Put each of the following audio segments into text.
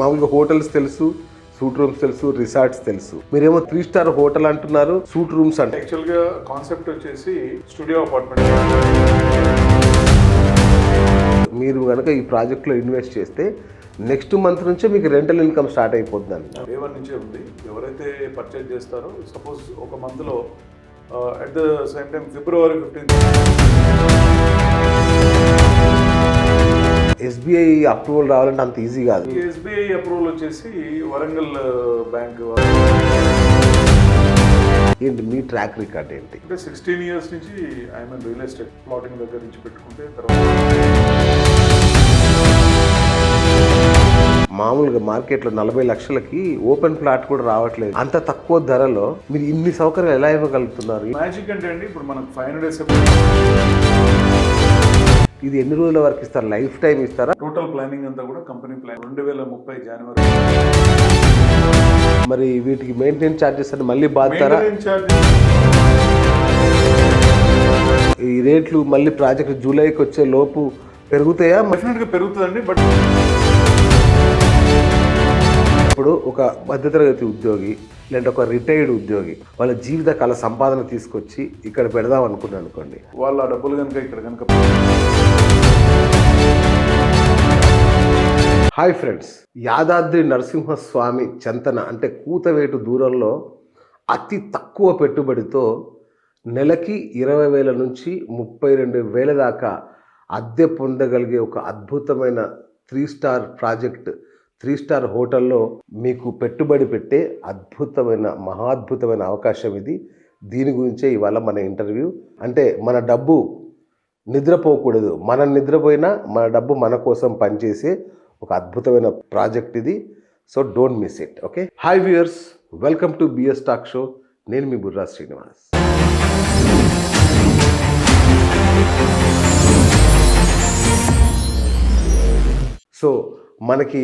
మామూలుగా హోటల్స్ తెలుసు, suit rooms తెలుసు, రిసార్ట్స్ తెలుసు. మీరేమో 3 స్టార్ హోటల్ అంటున్నారు, సూట్ రూమ్స్ అంటే. యాక్చువల్గా కాన్సెప్ట్ వచ్చేసి స్టూడియో అపార్ట్మెంట్. మీరు కనుక ఈ ప్రాజెక్ట్లో ఇన్వెస్ట్ చేస్తే నెక్స్ట్ మంత్ నుంచే మీకు రెంటల్ ఇన్కమ్ స్టార్ట్ అయిపోతుంది. డే 1 నుంచే ఉంది. ఎవరైతే పర్చేజ్ చేస్తారో సపోజ్ ఒక మంత్లో at the same time February 15th SBI approval రావాలంటే అంత ఈజీ కాదు. ఎస్బీఐ అప్రూవల్ వచ్చేసి వరంగల్ బ్యాంక్. ఏంటి మీ ట్రాక్ రికార్డ్ ఏంటి? అంటే 16 years నుంచి ఐఎమ్ రియల్ ఎస్టేట్ ప్లాటింగ్ దగ్గర నుంచి పెట్టుకుంటే తర్వాత మామూలుగా మార్కెట్లో 40 లక్షలకి ఓపెన్ ప్లాట్ కూడా రావట్లేదు. అంత తక్కువ ధరలో మీరు ఇన్ని సౌకర్యాలు ఎలా ఇవ్వగలుగుతున్నారు? మ్యాజిక్ అంటే అండి, ఇప్పుడు మనకు 500 days ఇది ఎన్ని రోజుల వరకు ఇస్తారు? లైఫ్ టైం ఇస్తారా? టోటల్ ప్లానింగ్ అంతా కూడా కంపెనీ ప్లాన్ 2030 జనవరి. మరి వీటికి మెయింటెనెన్స్ ఛార్జెస్ అని మళ్ళీ బాధతారా? ఈ రేట్లు మళ్ళీ ప్రాజెక్ట్ జూలైకి వచ్చే లోపు పెరుగుతాయా? డెఫినెట్గా పెరుగుతుందండి. బట్ ఇప్పుడు ఒక మధ్యతరగతి ఉద్యోగి లేదంటే ఒక రిటైర్డ్ ఉద్యోగి వాళ్ళ జీవిత కాల సంపాదన తీసుకొచ్చి ఇక్కడ పెడదాం అనుకున్నాను అనుకోండి, వాళ్ళ డబ్బులు కనుక ఇక్కడ కనుక. హాయ్ ఫ్రెండ్స్, యాదాద్రి నరసింహస్వామి చెంతన అంటే కూతవేటు దూరంలో అతి తక్కువ పెట్టుబడితో నెలకి 20,000 నుంచి 32,000 దాకా అద్దె పొందగలిగే ఒక అద్భుతమైన 3 స్టార్ ప్రాజెక్ట్, 3 స్టార్ హోటల్లో మీకు పెట్టుబడి పెట్టే అద్భుతమైన మహాద్భుతమైన అవకాశం ఇది. దీని గురించే ఇవాళ మన ఇంటర్వ్యూ. అంటే మన డబ్బు నిద్రపోకూడదు, మనం నిద్రపోయినా మన డబ్బు మన కోసం పనిచేసే ఒక అద్భుతమైన ప్రాజెక్ట్ ఇది. So don't miss it. Okay, hi viewers, welcome to BS talk show. నేను మీ బుర్రా శ్రీనివాస్. సో మనకి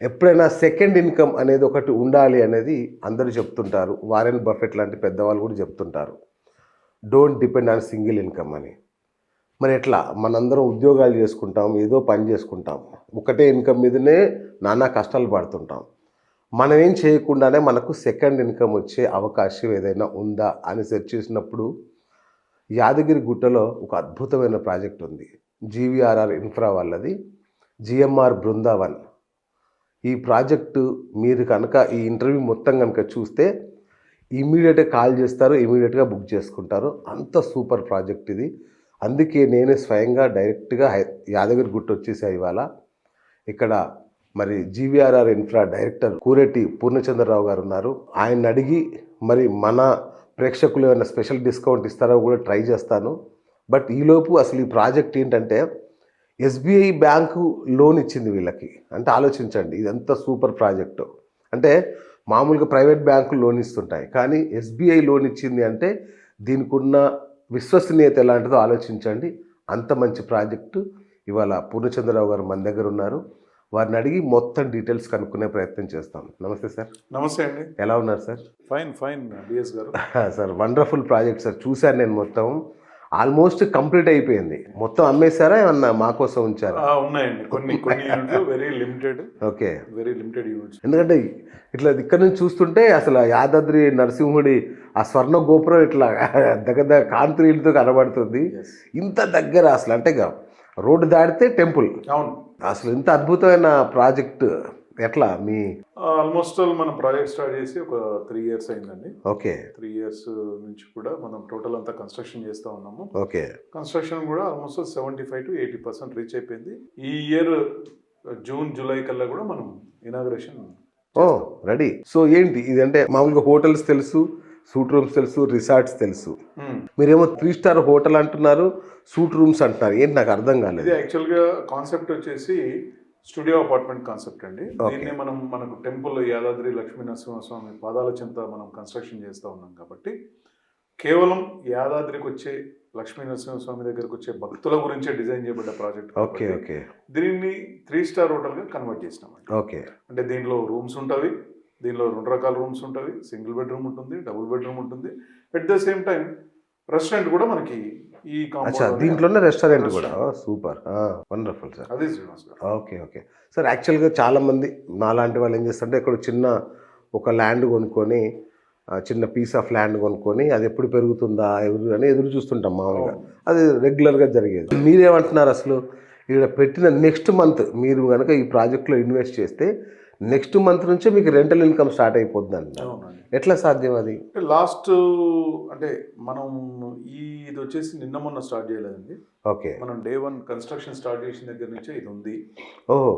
ఎప్పుడైనా సెకండ్ ఇన్కమ్ అనేది ఒకటి ఉండాలి అనేది అందరూ చెప్తుంటారు. వారెన్ బఫెట్ లాంటి పెద్దవాళ్ళు కూడా చెప్తుంటారు, don't depend on single income అని. మరి ఎట్లా? మనందరం ఉద్యోగాలు చేసుకుంటాం, ఏదో పని చేసుకుంటాం, ఒకటే ఇన్కమ్ మీదనే నానా కష్టాలు పడుతుంటాం. మనం ఏం చేయకుండానే మనకు సెకండ్ ఇన్కమ్ వచ్చే అవకాశం ఏదైనా ఉందా అని సెర్చ్ చేసినప్పుడు యాదగిరి గుట్టలో ఒక అద్భుతమైన ప్రాజెక్ట్ ఉంది. జీవీఆర్ఆర్ ఇన్ఫ్రా వాళ్ళది, జిఎంఆర్ బృందావన్. ఈ ప్రాజెక్టు మీరు కనుక ఈ ఇంటర్వ్యూ మొత్తం కనుక చూస్తే ఇమీడియట్గా కాల్ చేస్తారు, ఇమీడియట్గా బుక్ చేసుకుంటారు. అంత సూపర్ ప్రాజెక్ట్ ఇది. అందుకే నేనే స్వయంగా డైరెక్ట్గా యాదగిరి గుట్ట వచ్చేసా ఇవాళ. ఇక్కడ మరి జీవీఆర్ఆర్ ఇన్ఫ్రా డైరెక్టర్ కూరెట్టి పూర్ణచంద్రరావు గారు ఉన్నారు. ఆయన అడిగి మరి మన ప్రేక్షకులు ఏమైనా స్పెషల్ డిస్కౌంట్ ఇస్తారో కూడా ట్రై చేస్తాను. బట్ ఈలోపు అసలు ఈ ప్రాజెక్ట్ ఏంటంటే ఎస్బీఐ బ్యాంకు లోన్ ఇచ్చింది వీళ్ళకి. అంటే ఆలోచించండి, ఇదంతా సూపర్ ప్రాజెక్టు. అంటే మామూలుగా ప్రైవేట్ బ్యాంకులు లోన్ ఇస్తుంటాయి, కానీ ఎస్బీఐ లోన్ ఇచ్చింది అంటే దీనికి ఉన్న విశ్వసనీయత ఎలాంటిదో ఆలోచించండి. అంత మంచి ప్రాజెక్టు. ఇవాళ పూర్ణచంద్రరావు గారు మన దగ్గర ఉన్నారు. వారిని అడిగి మొత్తం డీటెయిల్స్ కనుక్కునే ప్రయత్నం చేస్తాం. నమస్తే సార్. నమస్తే అండి. ఎలా ఉన్నారు సార్? ఫైన్ బిఎస్ గారు. Sir wonderful project sir. చూశాను నేను, మొత్తం ఆల్మోస్ట్ కంప్లీట్ అయిపోయింది. మొత్తం అమ్మేశారా ఏమన్నా మా కోసం ఉంచారా? ఉన్నాయండి కొన్ని యూనిట్లు, very limited. Okay, very limited units. ఎందుకంటే ఇట్లా ఇక్కడ నుంచి చూస్తుంటే అసలు యాదాద్రి నరసింహుడి ఆ స్వర్ణ గోపురం ఇట్లా దగ్గర కాంతితో కనబడుతుంది. ఇంత దగ్గర అసలు అంటే రోడ్డు దాటితే టెంపుల్. అవును, అసలు ఇంత అద్భుతమైన ప్రాజెక్ట్ ఎట్లా? మీ ఆల్మోస్ట్ మనం ప్రాజెక్ట్ స్టార్ట్ చేసి ఒక 3 years అయిందండి. ఓకే, 3 years నుంచి కూడా మనం టోటల్ అంతా కన్స్ట్రక్షన్ చేస్తూ ఉన్నాము. ఓకే, కన్స్ట్రక్షన్ కూడా ఆల్మోస్ట్ 75 to 80% రీచ్ అయిపోయింది. ఈ ఇయర్ జూన్ జూలై కల్లా కూడా మనం ఇనాగ్రేషన్ రెడీ. సో ఏంటి ఇది? అంటే మామూలుగా హోటల్స్ తెలుసు, సూట్ రూమ్స్ తెలుసు, రిసార్ట్స్ తెలుసు. మీరేమో 3 స్టార్ హోటల్ అంటున్నారు, సూట్ రూమ్స్ అంటున్నారు. ఏంటి నాకు అర్థం కాలేదు. ఇది యాక్చువల్గా కాన్సెప్ట్ వచ్చేసి స్టూడియో అపార్ట్మెంట్ కాన్సెప్ట్ అండి. దీన్ని మనకు టెంపుల్ యాదాద్రి లక్ష్మీ నరసింహస్వామి పాదాల చెంత మనం కన్స్ట్రక్షన్ చేస్తూ ఉన్నాం కాబట్టి కేవలం యాదాద్రికి వచ్చే లక్ష్మీ నరసింహస్వామి దగ్గరకు వచ్చే భక్తుల గురించే డిజైన్ చేయబడ్డ ప్రాజెక్ట్. ఓకే ఓకే, దీన్ని 3 స్టార్ హోటల్గా కన్వర్ట్ చేసినామండి. ఓకే, అంటే దీనిలో రూమ్స్ ఉంటుంది, దీనిలో 2 రకాల రూమ్స్ ఉంటుంది. సింగిల్ బెడ్రూమ్ ఉంటుంది, డబుల్ బెడ్రూమ్ ఉంటుంది. At the same time restaurant కూడా మనకి ఈ అచ్చా కాంపౌండ్ దీంట్లోనే రెస్టారెంట్ కూడా సూపర్ వండర్ఫుల్ సార్. అదే శ్రీనివాస్ గారు. Okay okay sir. యాక్చువల్గా చాలామంది నాలాంటి వాళ్ళు ఏం చేస్తారంటే ఇక్కడ చిన్న ఒక ల్యాండ్ కొనుక్కొని చిన్న పీస్ ఆఫ్ ల్యాండ్ కొనుక్కొని అది ఎప్పుడు పెరుగుతుందా ఎవరు అని ఎదురు చూస్తుంటాం మామూలుగా. అది రెగ్యులర్గా జరిగేది. మీరేమంటున్నారు అసలు ఇక్కడ పెట్టిన నెక్స్ట్ మంత్ మీరు కనుక ఈ ప్రాజెక్ట్లో ఇన్వెస్ట్ చేస్తే నెక్స్ట్ మంత్ నుంచే మీకు రెంటల్ ఇన్కమ్ స్టార్ట్ అయిపోద్ది అంట. అవునండి. ఎట్లా సాధ్యం అది? లాస్ట్ అంటే మనం ఇది వచ్చేసి నిన్న మొన్న స్టార్ట్ చేయలేదండి. ఓకే. మనం డే 1 కన్స్ట్రక్షన్ స్టార్ట్ చేసిన దగ్గర నుంచే ఇది ఉంది. ఓహో.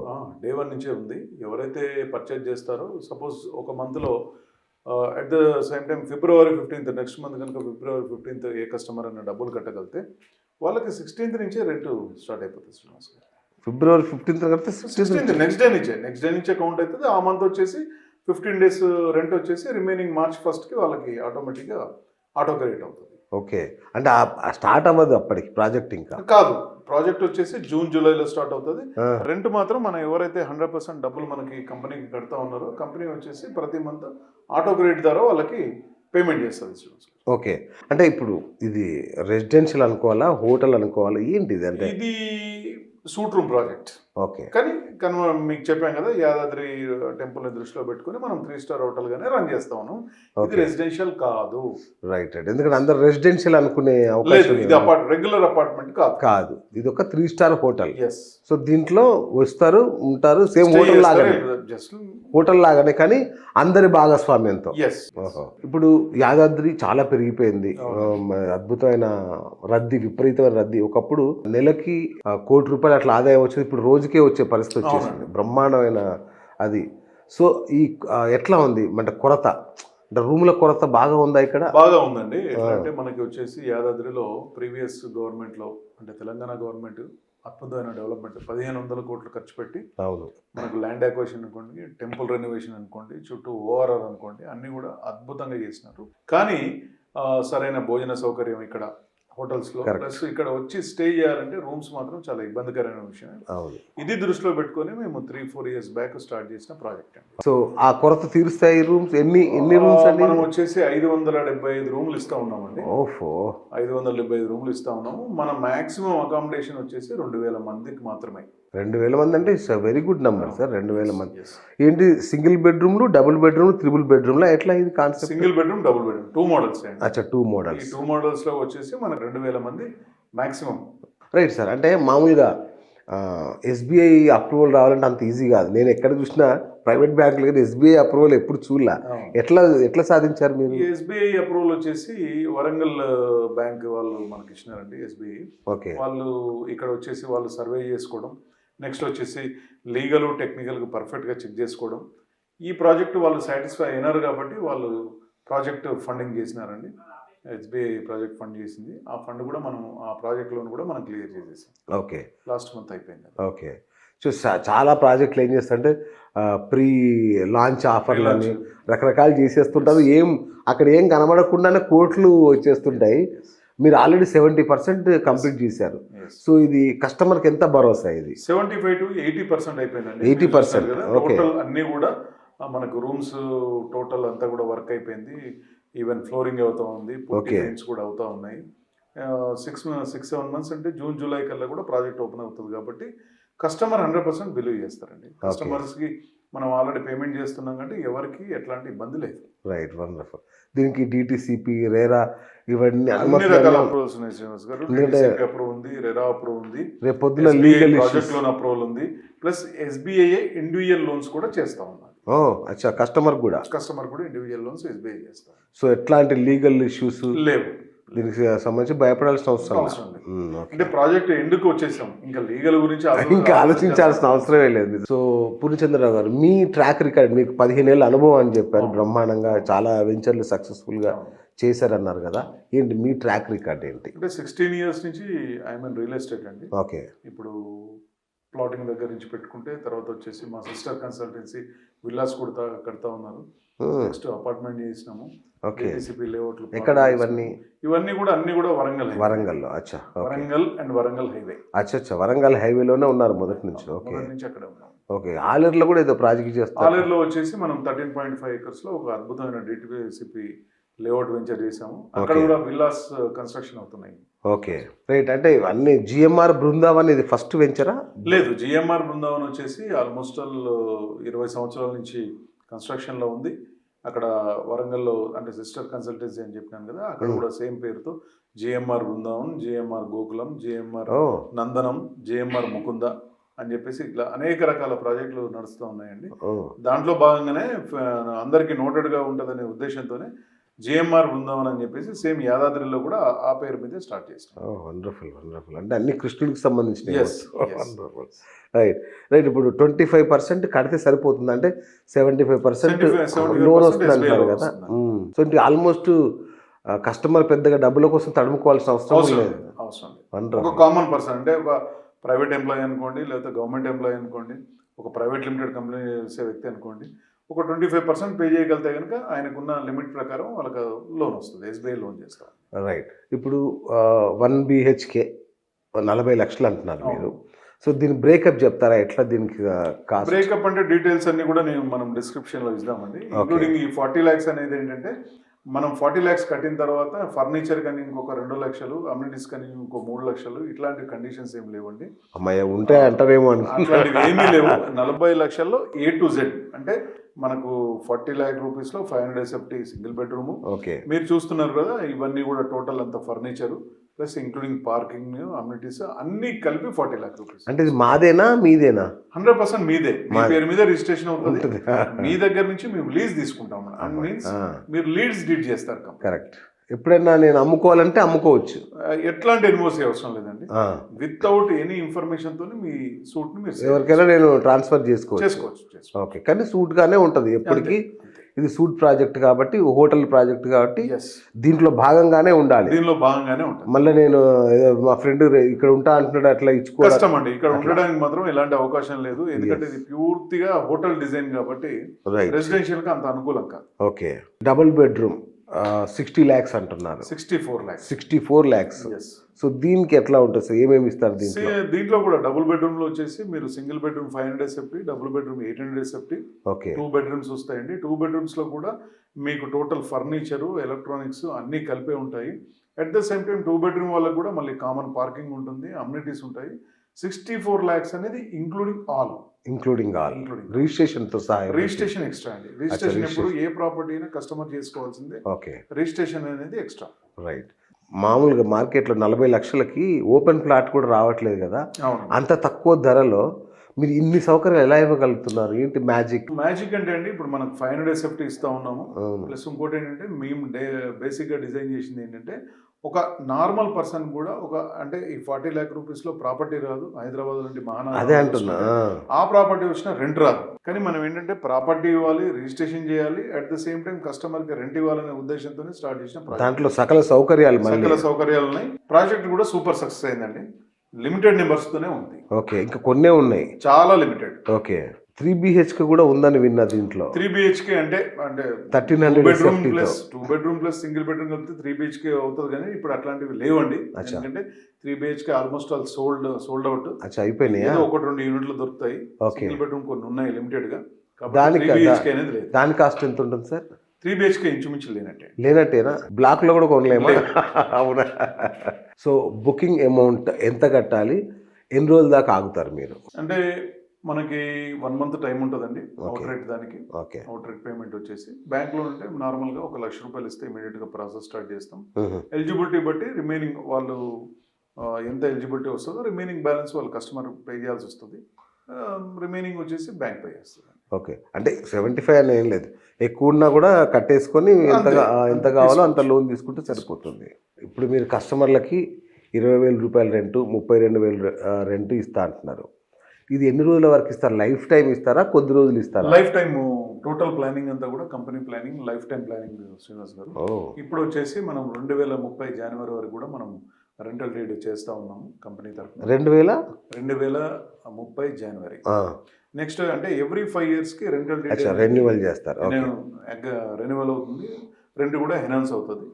డే 1 నుంచే ఉంది. ఎవరైతే పర్చేజ్ చేస్తారో సపోజ్ ఒక మంత్లో at the same time February 15th next month కనుక February 15th ఏ కస్టమర్ అన్న డబ్బులు కట్టగలితే వాళ్ళకి 16th నుంచే రెంట్ స్టార్ట్ అయిపోతుంది శ్రీనివాస్ గారు. February 15th కడితే 16th నెక్స్ట్ డే నుంచే కౌంట్ అవుతుంది. ఆ మంత్ వచ్చేసి 15 days రెంట్ వచ్చేసి రిమైనింగ్ March 1st వాళ్ళకి ఆటోమేటిక్గా ఆటో క్రెడిట్ అవుతుంది. ఓకే. అంటే స్టార్ట్ అవ్వదు అప్పటికి ప్రాజెక్ట్ ఇంకా? కాదు, ప్రాజెక్ట్ వచ్చేసి జూన్ జూలైలో స్టార్ట్ అవుతుంది. రెంట్ మాత్రం మనం ఎవరైతే 100% డబ్బులు మనకి కంపెనీకి కడతా ఉన్నారో కంపెనీ వచ్చేసి ప్రతి మంత్ ఆటో క్రెడిట్ ద్వారా వాళ్ళకి పేమెంట్ చేస్తుంది. ఓకే. అంటే ఇప్పుడు ఇది రెసిడెన్షియల్ అనుకోవాలా, హోటల్ అనుకోవాలా, ఏంటిది? అంటే ఇది సూట్ రూమ్ ప్రాజెక్ట్. ఓకే. కానీ మీకు చెప్పాం కదా, యాదాద్రి టెంపుల్ని దృష్టిలో పెట్టుకుని మనం 3 star హోటల్ గానే రన్ చేస్తా ఉన్నాం. ఇది రెసిడెన్షియల్ కాదు. Right right. ఎందుకంటే అందరు రెసిడెన్షియల్ అనుకునే లేదు, అవకాశం ఇది రెగ్యులర్ అపార్ట్మెంట్ కాదు. ఇది ఒక 3 star హోటల్. ఎస్. సో దీంట్లో వస్తారు, ఉంటారు, సేమ్ హోటల్ లాగానే, జస్ట్ హోటల్ లాగానే, కానీ అందరి భాగస్వామ్యంతో. ఎస్. ఇప్పుడు యాదాద్రి చాలా పెరిగిపోయింది. అద్భుతమైన రద్దీ, విపరీతమైన రద్దీ. ఒకప్పుడు నెలకి ₹1 కోటి అట్లా ఆదాయం వచ్చేది, ఇప్పుడు రోజుకే వచ్చే పరిస్థితి వచ్చేసింది. బ్రహ్మాండమైన అది. సో ఈ ఎట్లా ఉంది అంటే కొరత, అంటే రూముల కొరత బాగా ఉందా ఇక్కడ? బాగా ఉందండి. అంటే మనకి వచ్చేసి యాదాద్రిలో ప్రీవియస్ గవర్నమెంట్లో అంటే తెలంగాణ గవర్నమెంట్ అద్భుతమైన డెవలప్మెంట్ 1500 కోట్లు ఖర్చు పెట్టి అవును మనకు ల్యాండ్ అక్విజిషన్ అనుకోండి, టెంపుల్ రెనోవేషన్ అనుకోండి, చుట్టూ ఓఆర్ఆర్ అనుకోండి, అన్నీ కూడా అద్భుతంగా చేసినారు. కానీ సరైన భోజన సౌకర్యం ఇక్కడ హోటల్స్లో, ప్లస్ ఇక్కడ వచ్చి స్టే చేయాలంటే రూమ్స్ మాత్రం చాలా ఇబ్బందికరమైన విషయం. ఇది దృష్టిలో పెట్టుకొని మేము 3-4 years బ్యాక్ స్టార్ట్ చేసిన ప్రాజెక్ట్ అండి. సో ఆ కొరత తీరుస్తాయి రూమ్స్. ఎన్ని రూమ్స్ అండి? మనం వచ్చేసి 575 రూమ్లు ఇస్తా ఉన్నామండి. ఓఫో. 575 రూమ్లు ఇస్తా ఉన్నాము. మన మాక్సిమం అకామిడేషన్ వచ్చేసి 2000 మందికి మాత్రమే. 2000 మంది అంటే it's very good number sir. 2000 మంది ఏంటి? సింగిల్ బెడ్రూమ్లు, డబుల్ బెడ్రూమ్, త్రిబుల్ బెడ్రూమ్లో ఎట్లా ఇది concept? Single bedroom, double bedroom, 2 models అండి. అచ్చా, 2 మోడల్స్. ఈ 2 మోడల్స్లో వచ్చేసి మనకు 2000 మంది మాక్సిమం. Right sir. అంటే మామూలుగా SBI అప్రూవల్ రావాలంటే అంత ఈజీ కాదు. నేను ఎక్కడ చూసినా ప్రైవేట్ బ్యాంకులు కానీ SBI అప్రూవల్ ఎప్పుడు చూడలే. ఎట్లా సాధించారు మీరు? SBI అప్రూవల్ వచ్చేసి వరంగల్ బ్యాంక్ వాళ్ళు మనకి ఇచ్చినారండి. SBI okay. వాళ్ళు ఇక్కడ వచ్చేసి వాళ్ళు సర్వే చేసుకోవడం, నెక్స్ట్ వచ్చేసి లీగల్ టెక్నికల్గా పర్ఫెక్ట్గా చెక్ చేసుకోవడం. ఈ ప్రాజెక్టు వాళ్ళు సాటిస్ఫై అయినారు కాబట్టి వాళ్ళు ప్రాజెక్ట్ ఫండింగ్ చేసినారండి. SBI ప్రాజెక్ట్ ఫండ్ చేసింది. ఆ ఫండ్ కూడా మనం ఆ ప్రాజెక్ట్ లోన్ కూడా మనం క్లియర్ చేసేసాం. ఓకే. లాస్ట్ మంత్ అయిపోయింది. ఓకే. సో చాలా ప్రాజెక్టులు ఏం చేస్తుంటే ప్రీ లాంచ్ ఆఫర్లని రకరకాలు చేసేస్తుంటారు. అక్కడ ఏం కనబడకుండానే కోట్లు వచ్చేస్తుంటాయి. మీరు ఆల్రెడీ 70% కంప్లీట్ చేశారు. సో ఇది కస్టమర్కి ఎంత భరోసా? ఇది 75 to 80% అయిపోయిందండి. 80%. ఓకే. టోటల్ అన్నీ కూడా మనకు రూమ్స్ టోటల్ అంతా కూడా వర్క్ అయిపోయింది. ఈవెన్ ఫ్లోరింగ్ అవుతా ఉంది, పెయింట్స్ కూడా అవుతా ఉన్నాయి. 6-7 months అంటే జూన్ జూలై కల్లా కూడా ప్రాజెక్ట్ ఓపెన్ అవుతుంది కాబట్టి కస్టమర్ 100% బిలీవ్ చేస్తారండి. కస్టమర్స్కి మనం ఆల్రెడీ పేమెంట్ చేస్తున్నాం అంటే ఎవరికి ఎట్లాంటి ఇబ్బంది లేదు. Right, wonderful. దీనికి DTCP, RERA ఇవన్నీ అన్ని రకాల అప్రూవల్స్ ఉన్నాయి శ్రీనివాస్ గారు. DTCP అప్రూవ్ ఉంది, RERA అప్రూవ్ ఉంది, రేపు పొద్దున లీగల్ ప్రాజెక్ట్ లోన్ అప్రూవల్ ఉంది, ప్లస్ SBI ఇండివిజువల్ లోన్స్ కూడా చేస్తా ఉన్నారు. అచ్చా, కస్టమర్ కూడా ఇండివిజువల్ లోన్స్ SBI చేస్తారు. సో ఎట్లాంటి లీగల్ ఇష్యూస్ లేవు. దీనికి సంబంధించి భయపడాల్సిన అవసరం అంటే ప్రాజెక్ట్ ఎందుకు వచ్చేసాం, ఇంకా లీగల్ గురించి ఇంకా ఆలోచించాల్సిన అవసరమే లేదు. సో పూర్ణచంద్రరావు గారు, మీ ట్రాక్ రికార్డ్, మీకు 15 ఏళ్ళ అనుభవం అని చెప్పారు. బ్రహ్మాండంగా చాలా వెంచర్లు సక్సెస్ఫుల్గా చేశారన్నారు కదా. ఏంటి మీ ట్రాక్ రికార్డ్ ఏంటి? అంటే 16 years నుంచి ఐఎమ్ ఇన్ రియల్ ఎస్టేట్ అండి. ఓకే. ఇప్పుడు ప్లాటింగ్ దగ్గర నుంచి పెట్టుకుంటే తర్వాత వచ్చేసి మా సిస్టర్ కన్సల్టెన్సీ విల్లాస్ కూడా కడతా ఉన్నారు. నెక్స్ట్ అపార్ట్మెంట్ చేసినాము. DTCP లేఅవుట్లు. ఎక్కడ ఇవన్నీ కూడా వరంగల్లో. అచ్చా, వరంగల్ అండ్ వరంగల్ హైవే. అచ్చా, వరంగల్ హైవేలోనే ఉన్నారు మొదటి నుంచి. ఓకే. అక్కడే ఉన్నాం. ఓకే. ఆలేరులో కూడా ఏదో ప్రాజెక్ట్ చేస్తారు. ఆలేరులో వచ్చేసి మనం 13.5 acres లో ఒక అద్భుతమైన DTCP లేఅవుట్ వెంచర్ చేసాము. అక్కడ Okay. కూడా విల్లాస్ కన్స్ట్రక్షన్ అవుతున్నాయి. Okay, right. అంటే అన్ని జిఎంఆర్ బృందావన్ ఇది ఫస్ట్ వెంచరా? లేదు, జిఎంఆర్ బృందావన్ వచ్చేసి ఆల్మోస్ట్ ఆల్ 20 సంవత్సరాల నుంచి కన్స్ట్రక్షన్లో ఉంది. అక్కడ వరంగల్లో అంటే సిస్టర్ కన్సల్టెన్సీ అని చెప్పినాను కదా, అక్కడ కూడా సేమ్ పేరుతో జిఎంఆర్ బృందావన్, జిఎంఆర్ గోకులం, జిఎంఆర్ ఓ నందనం, జిఎంఆర్ ముకుంద అని చెప్పేసి ఇట్లా అనేక రకాల ప్రాజెక్టులు నడుస్తూ ఉన్నాయండి. ఓ దాంట్లో భాగంగానే అందరికీ నోటెడ్గా ఉంటుందనే ఉద్దేశంతోనే జిఎంఆర్ బృందావన్ అని చెప్పేసి సేమ్ యాదాద్రిలో కూడా ఆ పేరు మీదే స్టార్ట్ చేస్తాం. Wonderful wonderful. అంటే అన్ని కృష్ణుడికి సంబంధించిన Yes, yes. Wonderful. Right right. ఇప్పుడు 25% కడితే సరిపోతుంది, అంటే 75% 75% లోన్ వస్తుంది SBI అంటారు loan కదా. వస్తుంది. సో ఇది ఆల్మోస్ట్ కస్టమర్ పెద్దగా డబ్బుల కోసం తడుముకోవాల్సిన అవసరం అవసరం లేదు. లేదు, అవసరం లేదు. ఒక వండర్ఫుల్. కామన్ పర్సన్ అంటే ఒక ప్రైవేట్ ఎంప్లాయీ అనుకోండి, లేకపోతే గవర్నమెంట్ ఎంప్లాయీ అనుకోండి, ఒక ప్రైవేట్ లిమిటెడ్ కంపెనీ చేసే వ్యక్తి అనుకోండి, ఒక 25% పే చేయగలిగితే కనుక ఆయనకున్న లిమిట్ ప్రకారం వాళ్ళకి లోన్ వస్తుంది, ఎస్బీఐ లోన్ చేస్తాం. రైట్. ఇప్పుడు 1 BHK 40 లక్షలు అంటున్నారు మీరు. సో దీని బ్రేకప్ చెప్తారా, ఎట్లా దీనికి కాస్ట్? బ్రేకప్ అంటే డీటెయిల్స్ అన్ని కూడా మనం డిస్క్రిప్షన్లో ఇద్దామండి. ఇంక్లూడింగ్ ఈ 40 lakhs అనేది ఏంటంటే మనం 40 lakhs కట్టిన తర్వాత ఫర్నిచర్ కానీ ఇంకొక 2 లక్షలు, అమ్యూనిటీస్ కానీ ఇంకో 3 లక్షలు, ఇట్లాంటి కండిషన్స్ ఏం లేవండి. అమ్మాయి ఉంటే అంటారేమో అట్లాంటివి ఏమీ లేవు. 40 లక్షల్లో A to Z అంటే మనకు 40 lakh రూపీస్లో 500 SFT సింగిల్ బెడ్రూము. ఓకే. మీరు చూస్తున్నారు కదా, ఇవన్నీ కూడా టోటల్ అంత furniture plus including parking, amenities అన్ని కలిపి 40 lakh రూపీస్. అంటే ఇది మాదేనా మీదేనా? 100% మీదే, మీ మాదే. పేరు మీద రిజిస్ట్రేషన్ అవుతుంది. ఉంటుంది. మీ దగ్గర నుంచి మేము లీజ్ తీసుకుంటాం. అండ్ మీన్స్ మీరు లీడ్స్ డీడ్ చేస్తారు కంపెనీ. కరెక్ట్. ఎప్పుడైనా నేను అమ్ముకోవాలంటే అమ్ముకోవచ్చు. ఎట్లాంటి ఎన్ఓసి అవసరం లేదండి. వితౌట్ ఎనీ ఇన్ఫర్మేషన్ తోని మీ సూట్ ని మీరు ఎవరికైనా నేను ట్రాన్స్ఫర్ చేసుకోవచ్చు. చేసుకోవచ్చు. ఓకే, కానీ సూట్ గానే ఉంటుంది ఎప్పటికీ. ఇది సూట్ ప్రాజెక్ట్ కాబట్టి, హోటల్ ప్రాజెక్ట్ కాబట్టి Yes. దీంట్లో భాగంగానే ఉండాలి. దీనిలో భాగంగానే ఉంటుంది. మళ్ళీ నేను ఏదో మా ఫ్రెండ్ ఇక్కడ ఉంటా అంటున్నాడు అట్లా ఇచ్చుకోవాలి. కష్టం అండి, ఇక్కడ ఉండడానికి మాత్రం ఎలాంటి అవకాశం లేదు. ఎందుకంటే ఇది పూర్తిగా హోటల్ డిజైన్ కాబట్టి రైట్. రెసిడెన్షియల్ గా అంత అనుకూలం కాదు. ఓకే. డబుల్ బెడ్రూమ్ 60 lakhs అంటున్నారు. 64 lakhs. 64 lakhs. Yes. సో దీనికి ఎట్లా ఉంటుంది సార్, ఏమేమి ఇస్తారు దీంట్లో? దీంట్లో కూడా డబుల్ బెడ్రూమ్ లో వచ్చేసి మీరు single bedroom 500 SFT, double bedroom 800 SFT, okay. 2 bedrooms వస్తాయండి. 2 bedrooms లో కూడా మీకు టోటల్ ఫర్నిచరు, ఎలక్ట్రానిక్స్ అన్నీ కలిపే ఉంటాయి. At the same time 2 bedroom వాళ్ళకి కూడా మళ్ళీ కామన్ పార్కింగ్ ఉంటుంది, అమ్యూనిటీస్ ఉంటాయి. 64 lakhs అనేది including all. Including all, Including. Registration తో సహా. రిజిస్ట్రేషన్ ఎక్స్ట్రా అండి. రిజిస్ట్రేషన్ ఎప్పుడు ఏ ప్రాపర్టీ అయినా కస్టమర్ చేసుకోవాల్సిందే. ఓకే. రిజిస్ట్రేషన్ అనేది ఎక్స్ట్రా. రైట్. మామూలుగా మార్కెట్లో 40 లక్షలకి ఓపెన్ ప్లాట్ కూడా రావట్లేదు కదా. అవును. అంత తక్కువ ధరలో మీరు ఇన్ని సౌకర్యాలు ఎలా ఇవ్వగలుగుతున్నారు? ఏంటి మ్యాజిక్? మ్యాజిక్ అంటే అండి, ఇప్పుడు మనకు 500 SFT ఇస్తా ఉన్నాము. అవును. ప్లస్ ఇంకోటి ఏంటంటే మేము బేసిక్గా డిజైన్ చేసింది ఏంటంటే ఒక నార్మల్ పర్సన్ కూడా అంటే ఈ 40 lakh రూపీస్లో ప్రాపర్టీ రాదు. హైదరాబాద్ నుండి అదే మహానగరం అంటున్నా. ఆ ప్రాపర్టీ వచ్చిన రెంట్ రాదు. కానీ మనం ఏంటంటే ప్రాపర్టీ ఇవ్వాలి, రిజిస్ట్రేషన్ చేయాలి, అట్ ద సేమ్ టైం కస్టమర్కి రెంట్ ఇవ్వాలనే ఉద్దేశంతోనే స్టార్ట్ చేసిన ప్రాజెక్ట్. దాంట్లో సకల సౌకర్యాలు మళ్ళీ. సకల సౌకర్యాలు ఉన్నాయి. ప్రాజెక్ట్ కూడా సూపర్ సక్సెస్ అయిందండి. లిమిటెడ్ నెంబర్స్ తోనే ఉంది. ఓకే, ఇంకా కొన్నే ఉన్నాయి. చాలా లిమిటెడ్. ఓకే. 3 BHK కూడా ఉందని విన్నా దీంట్లో. 3 BHK అంటే 1300 బెడ్రూమ్ SFT తో. Plus 2 bedroom plus single bedroom కలిపితే 3 BHK అవుతుంది. కానీ ఇప్పుడు అట్లాంటివి లేవండి. అచ్చా. ఎందుకంటే 3 BHK almost all sold out. అచ్చా, అయిపోయినాయా? ఏదో 1-2 యూనిట్లు దొరుకుతాయి. ఓకే. సింగిల్ బెడ్రూమ్ కొన్ని ఉన్నాయి లిమిటెడ్ గా. కాబట్టి దానికి 3 BHK అనేది లేదు. దాని కాస్ట్ ఎంత ఉంటుంది సార్? 3 BHK ఇంచుమించు లేనట్టే. లేనట్టేనా? బ్లాక్ లో కూడా కొనలేమా? అవునా? సో బుకింగ్ అమౌంట్ ఎంత కట్టాలి, ఎన్ని రోజుల దాకా ఆగుతారు మీరు? అంటే మనకి 1 month టైం ఉంటుందండి. Okay. అవుట్ రేట్ దానికి. ఓకే. అవుట్ రేట్ పేమెంట్ వచ్చేసి బ్యాంక్ లో ఉంటే నార్మల్ గా 1 లక్ష రూపాయలు ఇస్తే ఇమీడియట్ గా ప్రాసెస్ స్టార్ట్ చేస్తాం. ఎలిజిబిలిటీ బట్టి రిమైనింగ్ వాళ్ళు ఎంత ఎలిజిబిలిటీ వస్తుందో రిమైనింగ్ బ్యాలెన్స్ వాళ్ళు కస్టమర్ పే చేయాల్సి వస్తుంది. రిమైనింగ్ వచ్చేసి బ్యాంక్ పే చేస్తుంది. ఓకే. అంటే 75 అని ఏం లేదు, ఎక్కువ ఉన్నా కూడా కట్టేసుకొని ఎంత కావాలో అంత లోన్ తీసుకుంటే సరిపోతుంది. ఇప్పుడు మీరు కస్టమర్లకి 20,000 రూపాయలు రెంటు, 32,000 రెంట్ ఇస్తా అంటున్నారు. ఇది ఎన్ని రోజుల వరకు ఇస్తారు? లైఫ్ టైం ఇస్తారా, కొద్ది రోజులు ఇస్తారా? లైఫ్ టైమ్ టోటల్ ప్లానింగ్ అంతా కూడా company planning, life time planning Srinivas గారు. ఇప్పుడు వచ్చేసి మనం 2030 జనవరి వరకు కూడా మనం రెంటల్ డీడ్ చేస్తా ఉన్నాము కంపెనీ తరఫున. 2030 జనవరి. నెక్స్ట్ అంటే ఎవ్రీ 5 years కి రెంటల్ డీడ్ రెన్యువల్ చేస్తారు. రెన్యువల్ అవుతుంది. రెంట్ కూడా ఎన్హాన్స్ అవుతుంది.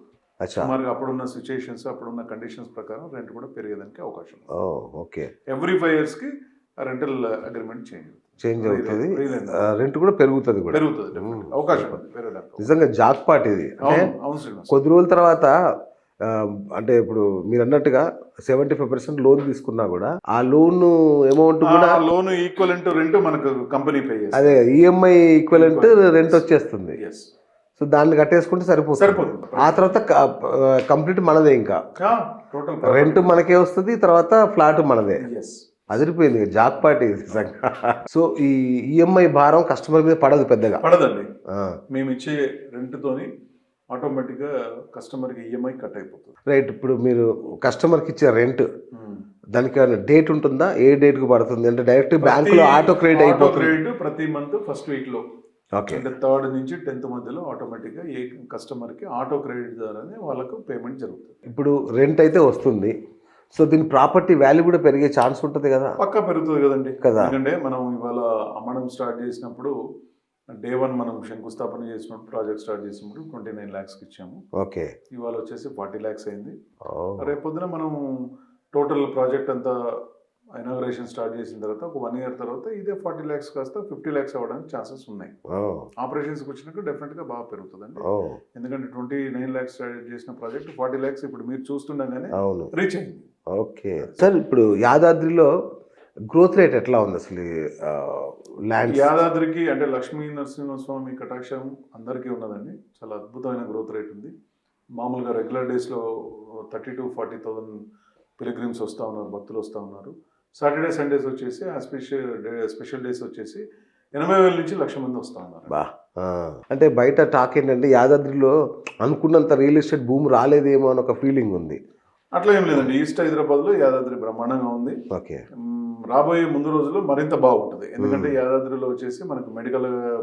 అచ్చా. మరి అప్పుడున్న సిచ్యుయేషన్స్, అప్పుడున్న కండిషన్స్ ప్రకారం రెంట్ కూడా పెరిగేదానికి అవకాశం. ఓకే. ఎవ్రీ 5 years కి రెంటల్ అగ్రిమెంట్ చేంజ్ అవుతుంది, Re-rent. రెంట్ కూడా పెరుగుతుంది కూడా. పెరుగుతుంది definitely. అవకాశం ఉంది పెరగడానికి. నిజంగా జాక్ పాట్ ఇది. అంటే అవును అవును శ్రీనివాస్. కొద్ది రోజుల తర్వాత అంటే ఇప్పుడు మీరు అన్నట్టుగా 75% లోన్ తీసుకున్నా కూడా ఆ లోన్ అమౌంట్ కూడా లోన్ ఈక్వలెంట్ రెంట్ మనకు కంపెనీ పే చేస్తుంది. అదే ఈఎంఐ ఈక్వలెంట్ రెంట్ వచ్చేస్తుంది. Yes. సో దాన్ని కట్టేసుకుంటే సరిపోతుంది. ఆ తర్వాత కంప్లీట్ మనదే, ఇంకా టోటల్ రెంట్ మనకే వస్తుంది, తర్వాత ఫ్లాట్ మనదే. ఎస్ అదిరిపోయింది, జాక్ పార్టీ నిజంగా. సో ఈ ఈఎంఐ భారం కస్టమర్ మీద పడదు పెద్దగా. పడదండి. ఆ, మేము ఇచ్చే రెంట్తోని ఆటోమేటిక్గా కస్టమర్కి ఈఎంఐ కట్ అయిపోతుంది. రైట్. ఇప్పుడు మీరు కస్టమర్కి ఇచ్చే రెంట్ దానికి ఏమైనా డేట్ ఉంటుందా? ఏ డేట్కి పడుతుంది? అంటే డైరెక్ట్ బ్యాంకులో ఆటో క్రెడిట్ అయిపోతుంది. క్రెడిట్ ప్రతి మంత్ ఫస్ట్ వీక్లో, ఓకే, అంటే 3rd నుంచి 10th మధ్యలో ఆటోమేటిక్గా ఏ కస్టమర్కి ఆటో క్రెడిట్ ద్వారానే వాళ్ళకు పేమెంట్ జరుగుతుంది. ఇప్పుడు రెంట్ అయితే వస్తుంది, సో దీని ప్రాపర్టీ వాల్యూ కూడా పెరిగే ఛాన్స్ ఉంటుంది కదా? పక్కా పెరుగుతుంది కదండి. కదా. ఎందుకంటే మనం ఇవాళ అమ్మడం స్టార్ట్ చేసినప్పుడు డే 1 మనం శంకుస్థాపన చేసినప్పుడు ప్రాజెక్ట్ స్టార్ట్ చేసినప్పుడు 29 lakhsకి ఇచ్చాము. ఓకే. ఇవాళ వచ్చేసి 40 lakhs అయింది. ఓ, రేపొద్దున మనం టోటల్ ప్రాజెక్ట్ అంతా ఇనాగరేషన్ స్టార్ట్ చేసిన తర్వాత ఒక 1 year తర్వాత ఇదే 40 lakhs కాస్త 50 lakhs అవ్వడానికి ఛాన్సెస్ ఉన్నాయి. ఓ, ఆపరేషన్స్కి వచ్చినాక డెఫినెట్గా బాగా పెరుగుతుందండి. ఓ, ఎందుకంటే 29 lakhs స్టార్ట్ చేసిన ప్రాజెక్ట్ 40 lakhs ఇప్పుడు మీరు చూస్తుండగానే అవును. రీచ్ అయింది. ఓకే సార్, ఇప్పుడు యాదాద్రిలో గ్రోత్ రేట్ ఎట్లా ఉంది అసలు? ల్యాండ్ యాదాద్రికి అంటే లక్ష్మీ నరసింహస్వామి కటాక్షం అందరికీ ఉన్నదండి. చాలా అద్భుతమైన గ్రోత్ రేట్ ఉంది. మామూలుగా రెగ్యులర్ డేస్లో 30,000 to 40,000 పిలిగ్రిమ్స్ వస్తూ ఉన్నారు, భక్తులు వస్తూ ఉన్నారు. సాటర్డే సండేస్ వచ్చేసి ఆ స్పెషల్ డేస్ వచ్చేసి 80,000 నుంచి 1,00,000 మంది వస్తూ ఉన్నారు. బా, అంటే బయట టాక్ ఏంటంటే యాదాద్రిలో అనుకున్నంత రియల్ ఎస్టేట్ భూమి రాలేదేమో అని ఒక ఫీలింగ్ ఉంది. అట్లా ఏం లేదండి. ఈస్ట్ హైదరాబాద్లో యాదాద్రి బ్రహ్మాండంగా ఉంది. ఓకే. రాబోయే ముందు రోజుల్లో మరింత బాగుంటుంది. ఎందుకంటే యాదాద్రిలో వచ్చేసి మనకు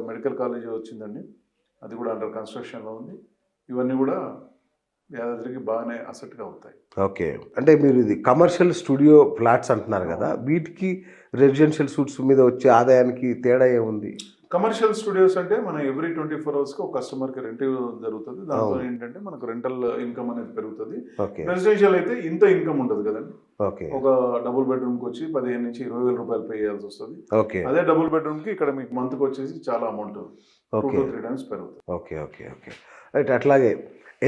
మెడికల్ కాలేజ్ వచ్చిందండి, అది కూడా అండర్ కన్స్ట్రక్షన్లో ఉంది. ఇవన్నీ కూడా యాదాద్రికి బాగానే అసెట్గా అవుతాయి. ఓకే, అంటే మీరు ఇది కమర్షియల్ స్టూడియో ఫ్లాట్స్ అంటున్నారు కదా, వీటికి రెసిడెన్షియల్ సూట్స్ మీద వచ్చే ఆదాయానికి తేడా ఏముంది? కమర్షియల్ స్టూడియోస్ అంటే మనం ఎవ్రీ 24 hours-కి ఒక కస్టమర్కి రెంట్ జరుగుతుంది. దాంతో ఏంటంటే మనకు రెంటల్ ఇన్కమ్ అనేది పెరుగుతుంది. ఓకే. రెసిడెన్షియల్ అయితే ఇంత ఇన్కమ్ ఉంటుంది కదండి. ఓకే. ఒక డబుల్ బెడ్రూమ్కి వచ్చి 15,000 నుంచి 20,000 రూపాయలు పే చేయాల్సి వస్తుంది. ఓకే. అదే డబుల్ బెడ్రూమ్కి ఇక్కడ మీకు మంత్కి వచ్చేసి చాలా అమౌంట్ 2 to 3 times పెరుగుతుంది. ఓకే. ఓకే. ఓకే. రైట్. అట్లాగే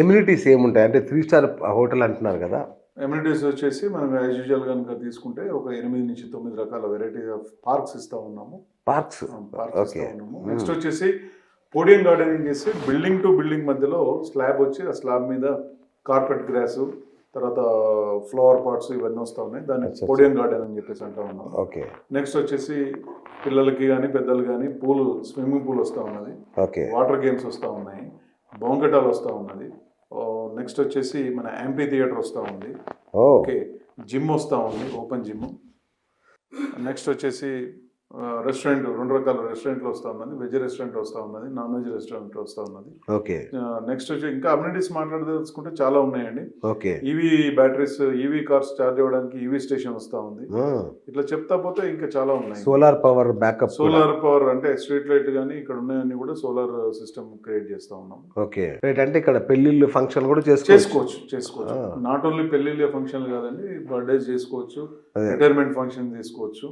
ఎమ్యూనిటీస్ ఏముంటాయి? అంటే 3 star హోటల్ అంటున్నారు కదా. ఎమ్యూనిటీస్ వచ్చేసి మనం యాజ్ యూజువల్ కనుక తీసుకుంటే ఒక 8 నుంచి 9 రకాల వెరైటీ ఆఫ్ పార్క్స్ ఇస్తూ ఉన్నాము. పార్క్స్. ఇస్తూ ఉన్నాము. నెక్స్ట్ వచ్చేసి పోడియం గార్డెనింగ్ చేసి బిల్డింగ్ టు బిల్డింగ్ మధ్యలో స్లాబ్ వచ్చి ఆ స్లాబ్ మీద కార్పెట్ గ్రాస్, తర్వాత ఫ్లవర్ పాట్స్ ఇవన్నీ వస్తూ ఉన్నాయి. దాన్ని పోడియం గార్డెన్ అని చెప్పేసి అంటూ ఉన్నాం. ఓకే. నెక్స్ట్ వచ్చేసి పిల్లలకి కానీ పెద్దలు కానీ స్విమ్మింగ్ పూల్ వస్తూ ఉన్నది. ఓకే. వాటర్ గేమ్స్ వస్తూ ఉన్నాయి. బొంగటాలు వస్తూ ఉన్నది. నెక్స్ట్ వచ్చేసి మన యాంపీ థియేటర్ వస్తూ ఉంది. ఓకే. జిమ్ వస్తూ ఉంది, ఓపెన్ జిమ్. నెక్స్ట్ వచ్చేసి రెస్టారెంట్ 2 రకాల రెస్టారెంట్లు వస్తూ ఉన్నది. వెజ్ రెస్టారెంట్ వస్తూ ఉన్నది, నాన్ వెజ్ రెస్టారెంట్ వస్తూ ఉన్నది. ఓకే. నెక్స్ట్ వచ్చి ఇంకా అమ్యూనిటీస్ మాట్లాడదలుచుకుంటే చాలా ఉన్నాయండి. Okay. EV batteries, EV cars charge అవ్వడానికి ఈవీ స్టేషన్ వస్తూ ఉంది. ఇట్లా చెప్తా పోతే ఇంకా చాలా ఉన్నాయి. Solar power backup. Solar power అంటే స్ట్రీట్ లైట్ కానీ ఇక్కడ ఉన్నాయన్నీ కూడా సోలార్ సిస్టమ్ క్రియేట్ చేస్తూ ఉన్నాం. ఓకే. రైట్. అంటే ఇక్కడ పెళ్లిళ్ళు ఫంక్షన్ కూడా చేసుకోవచ్చు. నాట్ ఓన్లీ పెళ్లిళ్ళ ఫంక్షన్ కాదండి, బర్త్డేస్ చేసుకోవచ్చు, రిటైర్మెంట్ ఫంక్షన్ చేసుకోవచ్చు,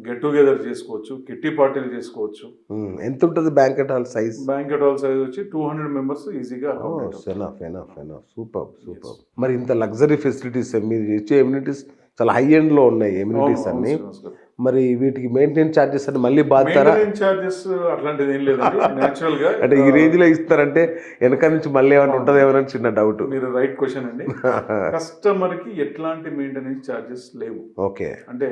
గెట్ టుగెదర్ చేసుకోవచ్చు, కిట్టి పార్టీలు చేసుకోవచ్చు. ఎంత ఉంటుంది banquet hall size? Banquet hall size వచ్చి 200 members ఈజీగా. సూపర్. మరి ఇంత లగ్జరీ ఫెసిలిటీస్ మీరు ఇచ్చే ఎమ్యూనిటీస్ చాలా హై ఎండ్ లో ఉన్నాయి ఎమ్యూనిటీస్ అన్ని. మరి వీటికి మెయింటెనెన్స్ చార్జెస్ అని మళ్ళీ బాధతారా? చార్జెస్ అట్లాంటిది ఏం లేదండి. నేచురల్ గా అంటే ఈ రేంజ్ లో ఇస్తారంటే వెనక నుంచి మళ్ళీ ఏమైనా ఉంటుంది ఏమైనా చిన్న డౌట్. మీరు రైట్ క్వశ్చన్ అండి. కస్టమర్ కి ఎట్లాంటి మెయింటెనెన్స్ చార్జెస్ లేవు. ఓకే. అంటే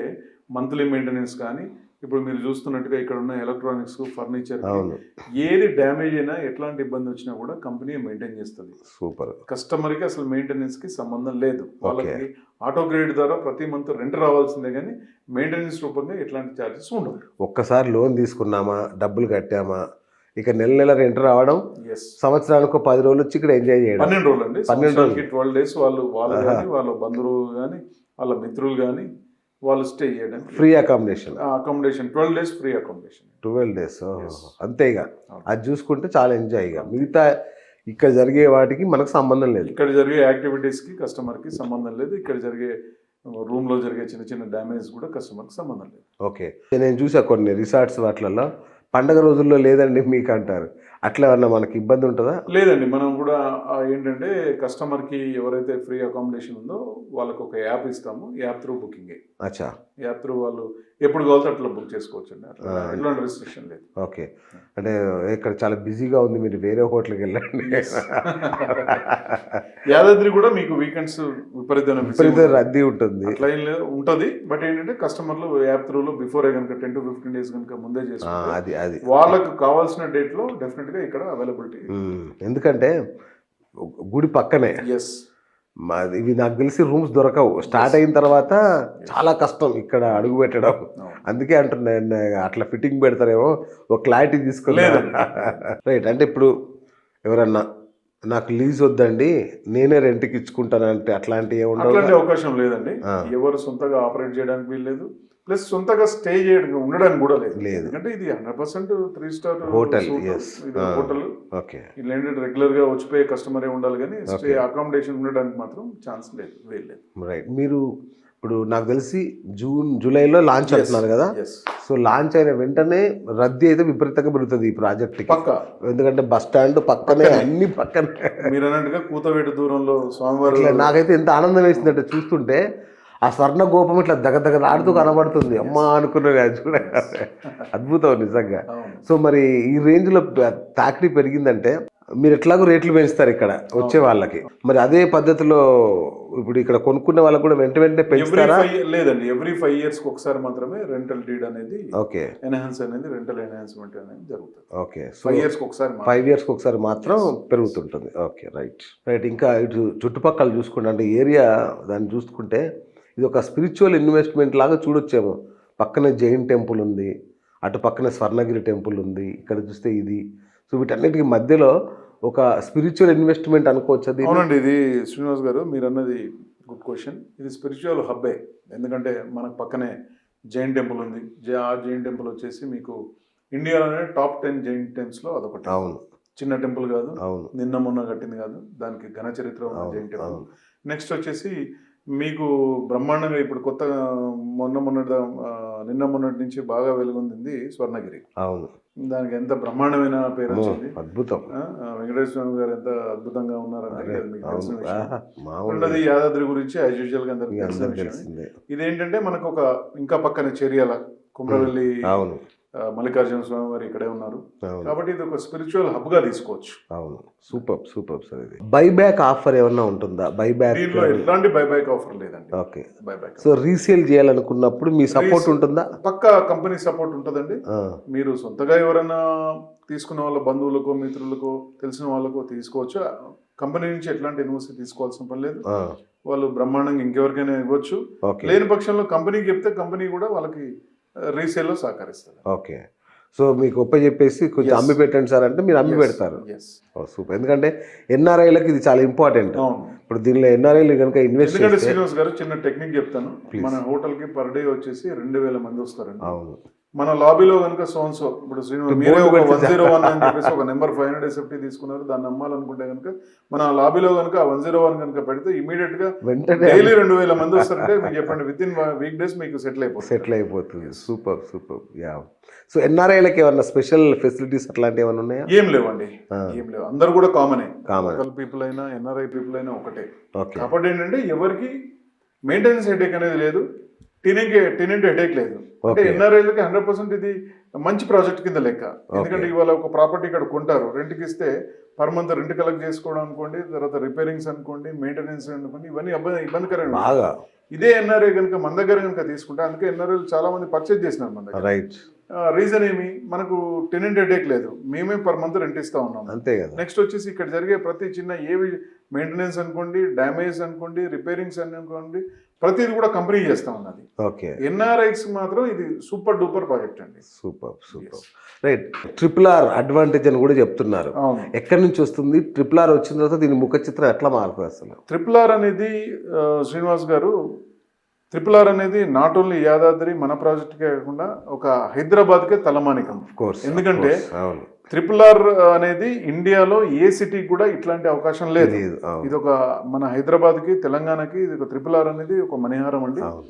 మంత్లీ మెయింటెనెన్స్ కానీ ఇప్పుడు మీరు చూస్తున్నట్టుగా ఇక్కడ ఉన్న ఎలక్ట్రానిక్స్, ఫర్నిచర్ ఏది డ్యామేజ్ అయినా ఎట్లాంటి ఇబ్బంది వచ్చినా కూడా కంపెనీ మెయింటైన్ చేస్తుంది. సూపర్. కస్టమర్కి అసలు మెయింటెనెన్స్ కి సంబంధం లేదు. వాళ్ళకి ఆటో క్రెడిట్ ద్వారా ప్రతి మంత్ రెంట్ రావాల్సిందే కానీ మెయింటెనెన్స్ రూపంగా ఎట్లాంటి ఛార్జెస్ ఉండవు. ఒక్కసారి లోన్ తీసుకున్నామా, డబ్బులు కట్టామా, ఇక నెల రెంట్ రావడం, సంవత్సరానికి 10 రోజులు వచ్చి ఇక్కడ ఎంజాయ్ చేయడం. 12 రోజులు అండి. 12 days వాళ్ళు కానీ వాళ్ళ బంధువులు కానీ వాళ్ళ మిత్రులు కానీ వాళ్ళు స్టే చేయడం. Free accommodation 12 days free accommodation. 12 days అంతే. ఇక అది చూసుకుంటే చాలా ఎంజాయ్. ఇక మిగతా ఇక్కడ జరిగే వాటికి మనకు సంబంధం లేదు. ఇక్కడ జరిగే యాక్టివిటీస్కి కస్టమర్కి సంబంధం లేదు. ఇక్కడ జరిగే రూమ్లో జరిగే చిన్న చిన్న డ్యామేజ్ కూడా కస్టమర్కి సంబంధం లేదు. ఓకే. నేను చూసా కొన్ని రిసార్ట్స్ వాటిలలో పండగ రోజుల్లో లేదండి మీకు అంటారు. అట్లా ఏమన్నా మనకి ఇబ్బంది ఉంటుందా? లేదండి, మనం కూడా ఏంటంటే కస్టమర్కి ఎవరైతే ఫ్రీ అకామిడేషన్ ఉందో వాళ్ళకి ఒక యాప్ ఇస్తాము. యాప్ త్రూ బుకింగే. అచ్చా. యాప్ త్రూ వాళ్ళు ఎప్పుడు కావాలితే అట్లా బుక్ చేసుకోవచ్చు అండి. అట్లా ఎట్లాంటి రెస్ట్రిక్షన్ లేదు. ఓకే. అంటే ఇక్కడ చాలా బిజీగా ఉంది, మీరు వేరే హోటల్కి వెళ్ళండి. యాదాద్రి కూడా మీకు వీకెండ్స్ విపరీతమైన రద్దీ ఉంటుంది. అట్లా ఏం లేదు, ఉంటుంది. బట్ ఏంటంటే కస్టమర్లు యాప్ త్రూలో బిఫోర్ కనుక 10 to 15 days కనుక ముందే చేసుకుంటే అది వాళ్ళకు కావాల్సిన డేట్లో డెఫినెట్గా ఇక్కడ అవైలబిలిటీ. ఎందుకంటే గుడి పక్కనే. ఎస్. ఇవి నాకు తెలిసి రూమ్స్ దొరకవు. స్టార్ట్ అయిన తర్వాత చాలా కష్టం ఇక్కడ అడుగు పెట్టడం. అందుకే అంటున్నా అట్లా ఫిట్టింగ్ పెడతారేమో, ఒక క్లారిటీ తీసుకోలేదు. రైట్. అంటే ఇప్పుడు ఎవరన్నా నాకు లీజ్ వద్దండి నేనే రెంట్కి ఇచ్చుకుంటానంటే అట్లాంటివి అట్లాంటి అవకాశం లేదండి. ఎవరు సొంతగా ఆపరేట్ చేయడానికి వీల్లేదు, ప్లస్ సొంతగా స్టే చేయడానికి ఉండడానికి కూడా లేదు. ఎందుకంటే ఇది 100% 3-star హోటల్. హోటల్. ఓకే. ఇలా ఏంటంటే రెగ్యులర్ గా వచ్చిపోయే కస్టమరే ఉండాలి, కానీ స్టే అకామిడేషన్ ఉండడానికి మాత్రం ఛాన్స్ లేదు, వీల్లేదు. రైట్. మీరు ఇప్పుడు నాకు తెలిసి జూలైలో లాంచ్ అవుతున్నారు కదా. సో లాంచ్ అయిన వెంటనే రద్దీ అయితే విపరీతంగా పెరుగుతుంది ఈ ప్రాజెక్ట్ పక్క. ఎందుకంటే బస్ స్టాండ్ పక్కనే, అన్ని పక్కనే. మీరు అన్నట్టుగా కూతవేటు దూరంలో స్వామివారి. నాకైతే ఎంత ఆనందం వేసిందంటే చూస్తుంటే ఆ స్వర్ణ గోపం ఇట్లా దగ్గరఆడుతూ కనబడుతుంది. అమ్మా అనుకున్నది అది చూడ, అద్భుతం నిజంగా. సో మరి ఈ రేంజ్లో తాకిడి పెరిగిందంటే మీరు ఎట్లాగో రేట్లు పెంచుతారు ఇక్కడ వచ్చే వాళ్ళకి. మరి అదే పద్ధతిలో ఇప్పుడు ఇక్కడ కొనుక్కునే వాళ్ళకి కూడా వెంటనే పెంచుతారా? లేదండి, ఎవ్రీ 5 years ఒకసారి మాత్రమే రెంటల్ డీడ్ అనేది, ఓకే, ఎన్హాన్స్ అనేది, రెంటల్ ఎన్హాన్స్మెంట్ అనేది జరుగుతుంది. ఓకే. 5 years ఒకసారి, 5 years ఒకసారి మాత్రం పెరుగుతుంటుంది. Okay, right. ఇంకా ఇటు చుట్టుపక్కల చూసుకుంటే అంటే ఏరియా దాన్ని చూసుకుంటే ఇది ఒక స్పిరిచువల్ ఇన్వెస్ట్మెంట్ లాగా చూడొచ్చేమో. పక్కనే జైన్ టెంపుల్ ఉంది, అటు పక్కనే స్వర్ణగిరి టెంపుల్ ఉంది, ఇక్కడ చూస్తే ఇది. సో వీటన్నిటికి మధ్యలో ఒక స్పిరిచువల్ ఇన్వెస్ట్మెంట్ అనుకోవచ్చు అది. అవునండి, ఇది శ్రీనివాస్ గారు మీరు అన్నది గుడ్ క్వశ్చన్. ఇది స్పిరిచువల్ హబ్బే. ఎందుకంటే మనకు పక్కనే జైన్ టెంపుల్ ఉంది. ఆ జైన్ టెంపుల్ వచ్చేసి మీకు ఇండియాలోనే టాప్ 10 జైన్ టెంపుల్స్లో అదొకటి. అవును. చిన్న టెంపుల్ కాదు, అవును, నిన్న మొన్న కట్టింది కాదు, దానికి ఘన చరిత్ర ఉన్న జైన్ టెంపుల్. నెక్స్ట్ వచ్చేసి మీకు బ్రహ్మాండంగా ఇప్పుడు కొత్తగా నిన్న మొన్నటి నుంచి బాగా వెలుగొందింది స్వర్ణగిరి. అవును. దానికి ఎంత బ్రహ్మాండమైన పేరు వచ్చింది, అద్భుతం. వెంకటేశ్వర స్వామి గారు ఎంత అద్భుతంగా ఉన్నారంటే మీకు తెలిసిన విషయం. యాదాద్రి గురించి యాజ్ యూజువల్ గా అందరికీ తెలిసిన విషయం. ఇదేంటంటే మనకు ఒక ఇంకా పక్కన చెరియాల కుమ్రవెల్లి మల్లికార్జున స్వామి వారు ఇక్కడే ఉన్నారు కాబట్టి ఇది ఒక స్పిరిచువల్ హబ్ గా తీసుకోవచ్చు. అవును, సూపర్ సార్. ఇది బైబ్యాక్ ఆఫర్ ఏమన్నా ఉంటుందా? బైబ్యాక్ దీంట్లో ఎలాంటి బైబ్యాక్ ఆఫర్ లేదండి. ఓకే. సో రీసేల్ చేయాలనుకున్నప్పుడు మీ సపోర్ట్ ఉంటుందా? పక్కా కంపెనీ సపోర్ట్ ఉంటుందండి. మీరు సొంతగా ఎవరైనా తీసుకున్న వాళ్ళ బంధువులకో మిత్రులకో తెలిసిన వాళ్ళకో తీసుకోవచ్చు. కంపెనీ నుంచి ఎట్లాంటి ఇన్వెస్ట్ తీసుకోవాల్సిన పని లేదు. వాళ్ళు బ్రహ్మాండంగా ఇంకెవరికైనా ఇవ్వచ్చు. లేని పక్షంలో కంపెనీకి చెప్తే కంపెనీ కూడా వాళ్ళకి రీసేల్లో సహకరిస్తారు. ఓకే. సో మీకు ఒప్ప చెప్పేసి కొంచెం అమ్మి పెట్టండి సార్ అంటే మీరు అమ్మి పెడతారు. సూపర్. ఎందుకంటే ఎన్ఆర్ఐలకు ఇది చాలా ఇంపార్టెంట్. ఇప్పుడు దీనిలో ఎన్ఆర్ఐలు కనుక ఇన్వెస్ట్ చేస్తే. శ్రీనివాస్ గారు చిన్న టెక్నిక్ చెప్తాను. మన హోటల్ కి పర్ డే వచ్చేసి 2000 మంది వస్తారండి. అవును. మన లాబీలో కనుక సోన్సో ఇప్పుడు శ్రీనివాస్ మీరే ఒక 101 అని చెప్పేసి ఒక నెంబర్ 500 SFT తీసుకున్నారు, దాన్ని అమ్మాలనుకుంటే కనుక మన లాబీలో కనుక 101 కనుక పెడితే ఇమీడియట్ గా డైలీ 2000 మంది వస్తారంటే మీకు చెప్పండి విత్ ఇన్ వీక్ డేస్ మీకు సెటిల్ అయిపోతుంది. సూపర్. యా. సో ఎన్ఆర్ఐలకు ఏమన్నా స్పెషల్ ఫెసిలిటీస్ అట్లాంటివి ఏమైనా ఉన్నాయా? ఏం లేవండి, ఏం లేవు. అందరు కూడా కామన్ పీపుల్ అయినా ఎన్ఆర్ఐ పీపుల్ అయినా ఒకటే. కాబట్టి ఏంటంటే ఎవరికి మెయింటెనెన్స్ హెడేక్ అనేది లేదు, టెనెంట్ హెడేక్ లేదు. అంటే ఎన్ఆర్ఐలకి 100% ఇది మంచి ప్రాజెక్ట్ కింద లెక్క. ఎందుకంటే ఇవాళ ఒక ప్రాపర్టీ ఇక్కడ కొంటారు, రెంట్కి ఇస్తే పర్ మంత్ రెంట్ కలెక్ట్ చేసుకోవడం అనుకోండి, తర్వాత రిపేరింగ్స్ అనుకోండి, మెయింటెనెన్స్ అనుకోండి, ఇవన్నీ ఇబ్బందికరంగా. ఇదే ఎన్ఆర్ఐ కనుక మన దగ్గర కనుక తీసుకుంటే, అందుకే ఎన్ఆర్ఐలు చాలా మంది పర్చేజ్ చేసినారు మన దగ్గర. రీజన్ ఏమి, మనకు టెనెంట్ హెడేక్ లేదు, మేమే పర్ మంత్ రెంట్ ఇస్తా ఉన్నాం. అంతే కదా. నెక్స్ట్ వచ్చేసి ఇక్కడ జరిగే ప్రతి చిన్న ఏవి మెయింటెనెన్స్ అనుకోండి, డ్యామేజ్ అనుకోండి, రిపేరింగ్స్ అనుకోండి, ప్రతిది కూడా కంపెనీ చేస్తా ఉన్నది. ఓకే. ఎన్ఆర్ఐస్ మాత్రం ఇది సూపర్ డూపర్ ప్రాజెక్ట్ అండి. సూపర్. రైట్. RRR అడ్వాంటేజ్ అని కూడా చెప్తున్నారు. ఎక్కడి నుంచి వస్తుంది? RRR వచ్చిన తర్వాత దీని ముఖ చిత్రం ఎట్లా మారుతుంది అసలు? RRR అనేది శ్రీనివాస్ గారు, RRR అనేది నాట్ ఓన్లీ యాదాద్రి మన ప్రాజెక్ట్కే కాకుండా ఒక హైదరాబాద్కే తలమానికం. ఎందుకంటే RRR అనేది ఇండియాలో ఏ సిటీకి కూడా ఇట్లాంటి అవకాశం లేదు. తెలియదు. అవును. ఇది ఒక మన హైదరాబాద్కి తెలంగాణకి ఇది ఒక RRR అనేది ఒక మణిహారం అండి. అవును.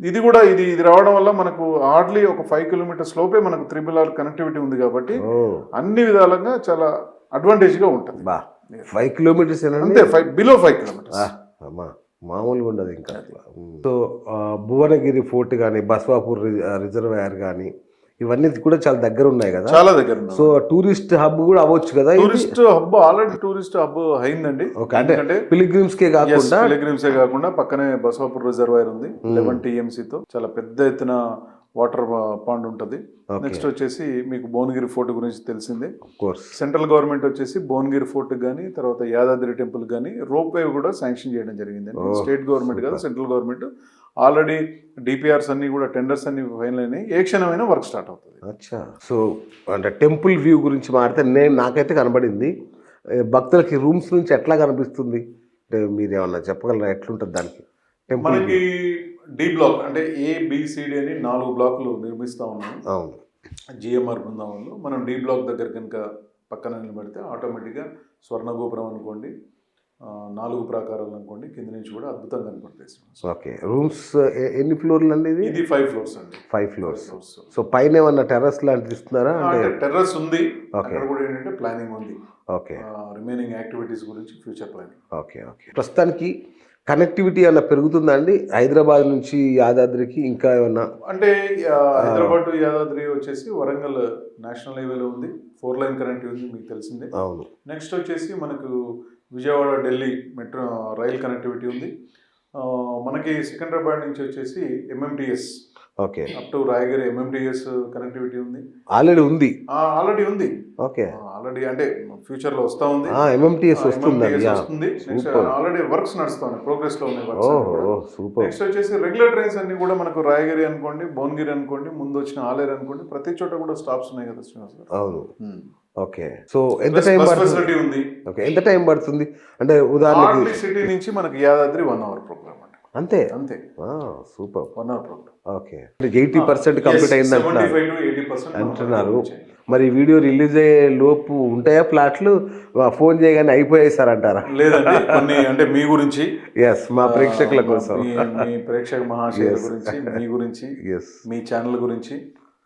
ఇది కూడా ఇది రావడం వల్ల మనకు హార్డ్లీ ఒక 5 కిలోమీటర్స్ లోపే మనకు RRR కనెక్టివిటీ ఉంది కాబట్టి ఓ అన్ని విధాలుగా చాలా అడ్వాంటేజ్గా ఉంటుంది. బా 5 కిలోమీటర్స్ అంతే, బిలో 5 కిలోమీటర్స్. అమ్మా మామూలుగా ఉండదు ఇంకా. సో భువనగిరి ఫోర్ట్ కానీ బస్వాపూర్ రిజర్వాయర్ కానీ ఇవన్నీ కూడా చాలా దగ్గర ఉన్నాయి కదా. చాలా దగ్గర ఉంది. సో టూరిస్ట్ హబ్ కూడా అవ్వచ్చు కదా. Tourist hub already tourist hub అయిందండి. ఓకే, అంటే పిలిగ్రిమ్స్ కే కాకుండా పిలిగ్రిమ్సే కాకుండా పక్కనే బసవాపూర్ రిజర్వాయర్ ఉంది 11 TMC తో. చాలా పెద్ద ఎత్తున వాటర్ పాండ్ ఉంటుంది. నెక్స్ట్ వచ్చేసి మీకు భువనగిరి ఫోర్ట్ గురించి తెలిసిందే. సెంట్రల్ గవర్నమెంట్ వచ్చేసి భువనగిరి ఫోర్ట్ కానీ తర్వాత యాదాద్రి టెంపుల్ కానీ రోప్ వే కూడా శాంక్షన్ చేయడం జరిగింది. స్టేట్ గవర్నమెంట్ కాదు, సెంట్రల్ గవర్నమెంట్. ఆల్రెడీ డిపిఆర్స్ అన్ని కూడా టెండర్స్ అన్ని ఫైనల్ అయినాయి. ఏ క్షణమైనా వర్క్ స్టార్ట్ అవుతుంది. అచ్చా. సో అంటే టెంపుల్ వ్యూ గురించి మాట్లాడితే నాకైతే కనబడింది. భక్తులకి రూమ్స్ నుంచి ఎట్లా కనిపిస్తుంది అంటే మీరు ఏమన్నా చెప్పగలరా, ఎట్లుంటుంది దానికి? మనకి డి బ్లాక్ అంటే ABCD అని 4 బ్లాకులు నిర్మిస్తూ ఉన్నాం. అవును. GMR బృందావనంలో మనం డి బ్లాక్ దగ్గర కనుక పక్కన నిలబడితే ఆటోమేటిక్గా స్వర్ణగోపురం అనుకోండి, 4 ప్రాకారాలు అనుకోండి, కింద నుంచి కూడా అద్భుతంగా కనపడతాయి. ఓకే. రూమ్స్ ఎన్ని ఫ్లోర్లు అండి? ఇది 5 ఫ్లోర్స్ అండి. 5 ఫ్లోర్స్. సో పైన ఏమన్నా టెర్రస్ లాంటిది ఇస్తున్నారా? అంటే టెర్రస్ ఉంది, అక్కడ కూడా ఏంటంటే ప్లానింగ్ ఉంది. ఓకే. రిమైనింగ్ యాక్టివిటీస్ గురించి ఫ్యూచర్ ప్లానింగ్. ఓకే. ఓకే. ప్రస్తుతానికి కనెక్టివిటీ అలా పెరుగుతుందా అండి హైదరాబాద్ నుంచి యాదాద్రికి? ఇంకా ఏమన్నా అంటే హైదరాబాద్ టు యాదాద్రి వచ్చేసి వరంగల్ నేషనల్ హైవేలో ఉంది, 4 లైన్ కనెక్టివిటీ ఉంది, మీకు తెలిసిందే. అవును. నెక్స్ట్ వచ్చేసి మనకు Vijayawada Delhi metro rail connectivity ఉంది. మనకి సికింద్రాబాద్ నుంచి వచ్చేసి MMTS okay up to Rayagiri MMTS connectivity ఉంది. ఆల్రెడీ ఉంది. ఆల్రెడీ ఉంది. ఓకే. ఆల్రెడీ అంటే ఫ్యూచర్ లో వస్తా ఉంది. MMTS వస్తుంది. నెక్స్ట్ ఆల్రెడీ వర్క్స్ నడుస్తున్నాయి, ప్రోగ్రెస్ లో ఉన్నాయి వర్క్స్. సూపర్. నెక్స్ట్ వచ్చేసి రెగ్యులర్ ట్రైన్స్ అన్ని కూడా మనకు రాయగిరి అనుకోండి, భువనగిరి అనుకోండి, ముందు వచ్చిన ఆలేరు అనుకోండి, ప్రతి చోట కూడా స్టాప్స్ ఉన్నాయి కదా శ్రీనివాస్ గారు. అవును. ఓకే. సో ఎంత టైం ఫెసిలిటీ ఉంది. ఓకే. ఎంత టైం పడుతుంది అంటే ఉదాహరణకి సిటీ నుంచి మనకి యాదాద్రి 1 అవర్ ప్రోగ్రామ్ అండి. అంతే. Super. 1 hour program. Okay. 80% complete అయింది అంటున్నారు. మరి వీడియో రిలీజ్ అయ్యే లోపు ఉంటాయా ప్లాట్లు? ఫోన్ చేయగానే అయిపోయాయి సార్ అంటారా? లేదండి, కొన్ని అంటే మీ గురించి, మా ప్రేక్షకుల కోసం, మీ ప్రేక్షక మహాశయుల గురించి, మీ గురించి, మీ ఛానల్ గురించి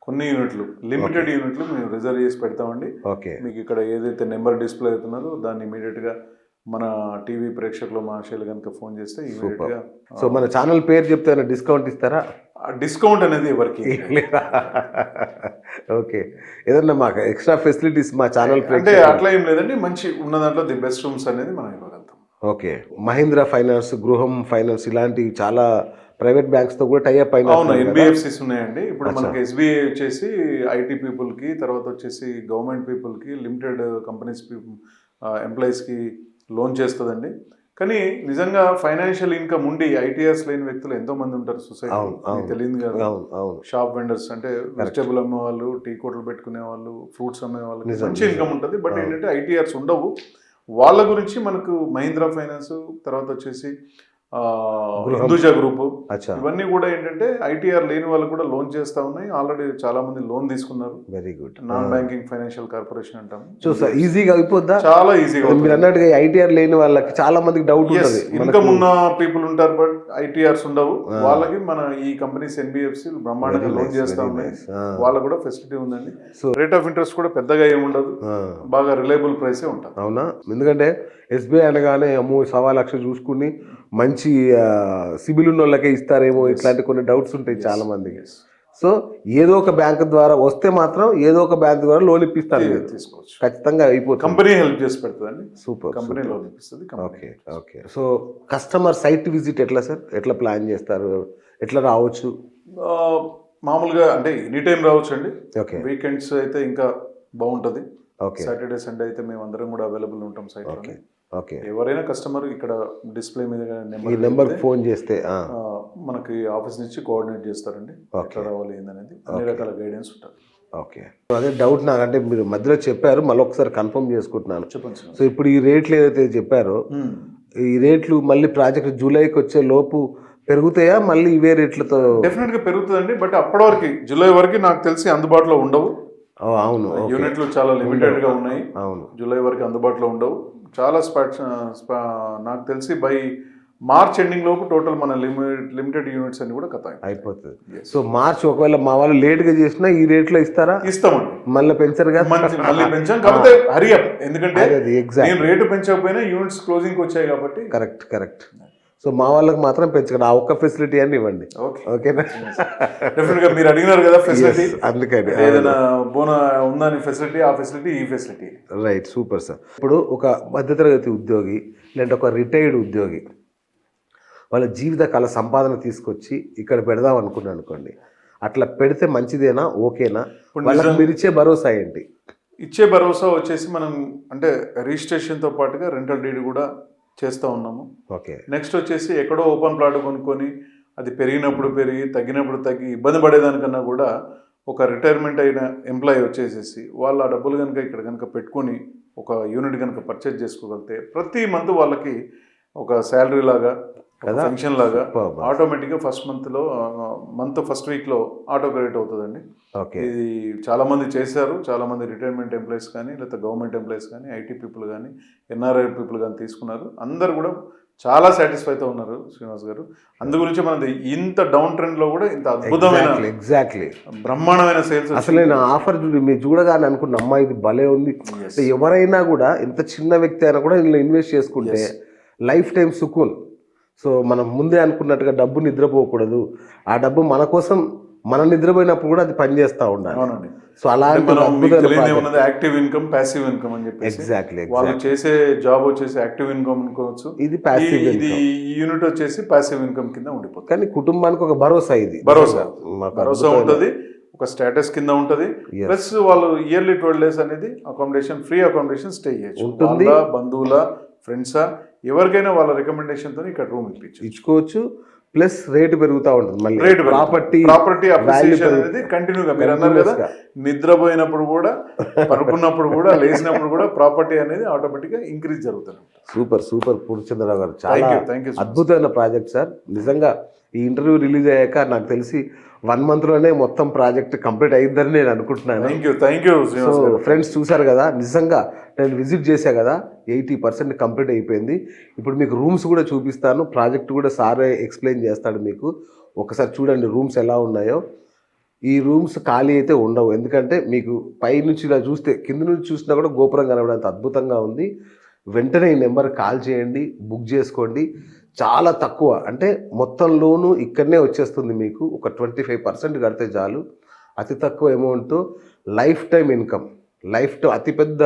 కొన్ని యూనిట్లు, లిమిటెడ్ యూనిట్లు మేము రిజర్వ్ చేసి పెడతామండి. ఓకే. మీకు ఇక్కడ ఏదైతే నెంబర్ డిస్ప్లే అవుతున్నదో దాన్ని ఇమీడియట్గా మన టీవీ ప్రేక్షకులు మహాశయులు కనుక ఫోన్ చేస్తే ఇమీడియట్గా. సో మన ఛానల్ పేరు చెప్తే డిస్కౌంట్ ఇస్తారా? డిస్కౌంట్ అనేది ఎవరికి ఓకే. ఏదన్నా మాకు ఎక్స్ట్రా ఫెసిలిటీస్ మా ఛానల్ అంటే అట్లా ఏం లేదండి, మంచి ఉన్న దాంట్లో ది బెస్ట్ రూమ్స్ అనేది మనం ఇవ్వగలుగుతాం. ఓకే. మహీంద్రా ఫైనాన్స్, గృహం ఫైనాన్స్ ఇలాంటి చాలా ప్రైవేట్ బ్యాంక్స్ తో కూడా టైఅప్ అయినా. అవును, NBFCs ఉన్నాయండి. ఇప్పుడు మనకి SBI వచ్చేసి IT పీపుల్ కి, తర్వాత వచ్చేసి గవర్నమెంట్ పీపుల్ కి, లిమిటెడ్ కంపెనీస్ ఎంప్లాయీస్ కి లోన్ చేస్తుందండి. కానీ నిజంగా ఫైనాన్షియల్ ఇన్కమ్ ఉండి ITRs లేని వ్యక్తులు ఎంతో మంది ఉంటారు సొసైటీ, తెలియదు కదా. షాప్ వెండర్స్ అంటే వెజిటబుల్ అమ్మే వాళ్ళు, టీ కోట్లు పెట్టుకునే వాళ్ళు, ఫ్రూట్స్ అమ్మే వాళ్ళకి మంచి ఇన్కమ్ ఉంటుంది. బట్ ఏంటంటే ITRs ఉండవు. వాళ్ళ గురించి మనకు మహీంద్రా ఫైనాన్స్, తర్వాత వచ్చేసి హిందూజా గ్రూప్, ఇవన్నీ కూడా ఏంటంటే ITR లేని వాళ్ళు కూడా లోన్ చేస్తా ఉన్నాయి. ఆల్రెడీ చాలా మంది లోన్ తీసుకున్నారు. Very good. Non banking financial corporation అంటాం. ఈజీగా అయిపోద్దా? చాలా ఈజీగా. మీరు అన్నట్టుగా ITR లేని వాళ్ళకి చాలా మందికి డౌట్ ఉంటుంది. ఇన్కమ్ ఉన్న పీపుల్ ఉంటారు బట్ ITRs ఉండవు. వాళ్ళకి మన ఈ కంపెనీస్ NBFC బ్రహ్మాండంగా లోన్ చేస్తా ఉన్నాయి. వాళ్ళకు కూడా ఫెసిలిటీ ఉందండి. రేట్ ఆఫ్ ఇంట్రెస్ట్ కూడా పెద్దగా ఏమి ఉండదు, బాగా రిలయబుల్ ప్రైసే ఉంటుంది. అవునా? ఎందుకంటే SBI అనగానే 1,00,000 చూసుకుని మంచి సిబిల్ ఉన్న వాళ్ళకే ఇస్తారేమో, ఇట్లాంటి కొన్ని డౌట్స్ ఉంటాయి చాలా మందికి. సో ఏదో ఒక బ్యాంక్ ద్వారా వస్తే మాత్రం ఏదో ఒక బ్యాంక్ ద్వారా లోన్ ఇప్పిస్తారు, తీసుకోవచ్చు, ఖచ్చితంగా అయిపోతుంది. కంపెనీ హెల్ప్ చేసి పెడుతుందండి. సూపర్. కంపెనీ లోన్ ఇప్పిస్తుంది. Okay. Okay. So customer site visit ఎట్లా సార్, ఎట్లా ప్లాన్ చేస్తారు, ఎట్లా రావచ్చు? మామూలుగా అంటే ఎనీ టైం రావచ్చు అండి. ఓకే. వీకెండ్స్ అయితే ఇంకా బాగుంటుంది. ఓకే. సాటర్డే సండే అయితే మేము అందరం కూడా అవైలబుల్ ఉంటాం సైట్. ఓకే. ఎవరైనా కస్టమర్ ఇక్కడ డిస్ప్లే మీద ఈ నెంబర్ ఫోన్ చేస్తే మనకి ఆఫీస్ నుంచి కోఆర్డినేట్ చేస్తారండి, ఎట్లా రావాలి ఏందనేది, అన్ని రకాల గైడెన్స్ ఉంటుంది. ఓకే. అదే డౌట్ నాకంటే మీరు మధ్యలో చెప్పారు, మళ్ళీ ఒకసారి కన్ఫర్మ్ చేసుకుంటున్నాను. చెప్పండి. సో ఇప్పుడు ఈ రేట్లు ఏదైతే చెప్పారో ఈ రేట్లు మళ్ళీ ప్రాజెక్ట్ జూలైకి వచ్చే లోపు పెరుగుతాయా, మళ్ళీ ఇవే రేట్లతో? డెఫినెట్గా పెరుగుతుందండి. బట్ అప్పటి వరకు జూలై వరకు నాకు తెలిసి అందుబాటులో ఉండవు. అవును okay. యూనిట్లు చాలా లిమిటెడ్ గా ఉన్నాయి. అవును జూలై వరకు అందుబాటులో ఉండవు. చాలా నాకు తెలిసి బై మార్చ్ ఎండింగ్ లోపు టోటల్ మన లిమిటెడ్ యూనిట్స్ అన్ని కూడా కథ అయిపోతుంది. సో మార్చ్ ఒకవేళ మా వాళ్ళు లేట్ గా చేసినా ఈ రేట్లో ఇస్తారా? ఇస్తామండి. మళ్ళీ పెంచరు కదా? మళ్ళీ పెంచాం కాకపోతే హరియప్, ఎందుకంటే ఎగ్జాక్ట్ నేను రేటు పెంచకపోయినా యూనిట్స్ క్లోజింగ్ వచ్చాయి కాబట్టి. కరెక్ట్. సో మా వాళ్ళకి మాత్రం పెంచకండి, ఆ ఒక్క ఫెసిలిటీ అని ఇవ్వండి. ఓకేనా? డెఫినెట్ గా మీరు అడిగినారు కదా ఫెసిలిటీ, అందుకని ఏదైనా బోనా ఉందని ఫెసిలిటీ, ఆ ఫెసిలిటీ ఈ ఫెసిలిటీ. Right, super sir. ఇప్పుడు ఒక మధ్యతరగతి ఉద్యోగి లేదంటే ఒక రిటైర్డ్ ఉద్యోగి వాళ్ళ జీవితకాల సంపాదన తీసుకొచ్చి ఇక్కడ పెడదాం అనుకున్నాను అనుకోండి, అట్లా పెడితే మంచిదేనా, ఓకేనా? వాళ్ళకి మీరు ఇచ్చే భరోసా ఏంటి? ఇచ్చే భరోసా వచ్చేసి మనం అంటే రిజిస్ట్రేషన్తో పాటుగా రెంటల్ డీడ్ కూడా చేస్తూ ఉన్నాము. ఓకే. నెక్స్ట్ వచ్చేసి ఎక్కడో ఓపెన్ ప్లాట్ కొనుక్కొని అది పెరిగినప్పుడు పెరిగి తగ్గినప్పుడు తగ్గి ఇబ్బంది పడేదానికన్నా కూడా ఒక రిటైర్మెంట్ అయిన ఎంప్లాయీ వచ్చేసేసి వాళ్ళు ఆ డబ్బులు కనుక ఇక్కడ కనుక పెట్టుకొని ఒక యూనిట్ కనుక పర్చేజ్ చేసుకోగలిగితే ప్రతి మంత్ వాళ్ళకి ఒక శాలరీ లాగా, పెన్షన్ లాగా ఆటోమేటిక్గా ఫస్ట్ వీక్లో ఆటో క్రెడిట్ అవుతుందండి. ఇది చాలా మంది చేశారు. చాలా మంది రిటైర్మెంట్ ఎంప్లాయీస్ కానీ లేకపోతే గవర్నమెంట్ ఎంప్లాయీస్ కానీ ఐటీ పీపుల్ కానీ ఎన్ఆర్ఐ పీపుల్ కానీ తీసుకున్నారు. అందరు కూడా చాలా సాటిస్ఫైతో ఉన్నారు శ్రీనివాస్ గారు. అందు గురించి మనది ఇంత డౌన్ ట్రెండ్ లో కూడా ఇంత అద్భుతమైన ఎగ్జాక్ట్లీ బ్రహ్మాండమైన సేల్స్. అసలు నేను ఆఫర్ మీరు చూడగానే అనుకున్న అమ్మా ఇది భలే ఉంది. ఎవరైనా కూడా ఎంత చిన్న వ్యక్తి అయినా కూడా ఇందులో ఇన్వెస్ట్ చేసుకుంటే లైఫ్ టైం సుకూన్. సో మనం ముందే అనుకున్నట్టుగా డబ్బు నిద్రపోకూడదు, ఆ డబ్బు మన కోసం మనం నిద్రపోయినప్పుడు కూడా అది పనిచేస్తూ ఉండాలి. అవునండి. సో అలాంటి యాక్టివ్ ఇన్కమ్, ప్యాసివ్ ఇన్కమ్ అని చెప్పి ఎగ్జాక్ట్లీ వాళ్ళు చేసే జాబ్ వచ్చేసి యాక్టివ్ ఇన్కమ్ అనుకోవచ్చు. ఇది ప్యాసివ్, ఇది యూనిట్ వచ్చేసి ప్యాసివ్ ఇన్కమ్ కింద ఉండిపోతుంది. కానీ కుటుంబానికి ఒక భరోసా, ఇది భరోసా ఉంటుంది, ఒక స్టేటస్ కింద ఉంటుంది. ప్లస్ వాళ్ళు ఇయర్లీ 12 days అనేది అకామిడేషన్, ఫ్రీ అకామిడేషన్ స్టే చేయొచ్చు. బంధువుల, ఫ్రెండ్సా, ఎవరికైనా వాళ్ళ రికమెండేషన్ తో ఇక్కడ రూమ్ ఇచ్చుకోవచ్చు. ప్లస్ రేటు పెరుగుతూ ఉంటుంది. మళ్ళీ ప్రాపర్టీ అప్రిసియేషన్ అనేది కంటిన్యూగా, మీరు అన్నారు కదా నిద్రపోయినప్పుడు కూడా, పడుకున్నప్పుడు కూడా, లేచినప్పుడు కూడా ప్రాపర్టీ అనేది ఆటోమేటిక్ గా ఇంక్రీజ్ జరుగుతుంది. సూపర్ పూర్ణచంద్రరావు గారు, చాలా అద్భుతమైన ప్రాజెక్ట్ సార్. నిజంగా ఈ ఇంటర్వ్యూ రిలీజ్ అయ్యాక నాకు తెలిసి 1 month లోనే మొత్తం ప్రాజెక్ట్ కంప్లీట్ అయ్యిందని నేను అనుకుంటున్నాను. Thank you. సో ఫ్రెండ్స్ చూసారు కదా, నిజంగా నేను విజిట్ చేశా కదా, 80% కంప్లీట్ అయిపోయింది. ఇప్పుడు మీకు రూమ్స్ కూడా చూపిస్తాను, ప్రాజెక్ట్ కూడా సారే ఎక్స్ప్లెయిన్ చేస్తాడు మీకు. ఒకసారి చూడండి రూమ్స్ ఎలా ఉన్నాయో. ఈ రూమ్స్ ఖాళీ అయితే ఉండవు, ఎందుకంటే మీకు పై నుంచి ఇలా చూస్తే కింద నుంచి చూసినా కూడా గోపురం కనబడేంత అద్భుతంగా ఉంది. వెంటనే ఈ నెంబర్ కాల్ చేయండి, బుక్ చేసుకోండి. చాలా తక్కువ, అంటే మొత్తం లోను ఇక్కడనే వచ్చేస్తుంది మీకు. ఒక 25% కడితే చాలు. అతి తక్కువ అమౌంట్తో లైఫ్ టైం ఇన్కమ్, అతిపెద్ద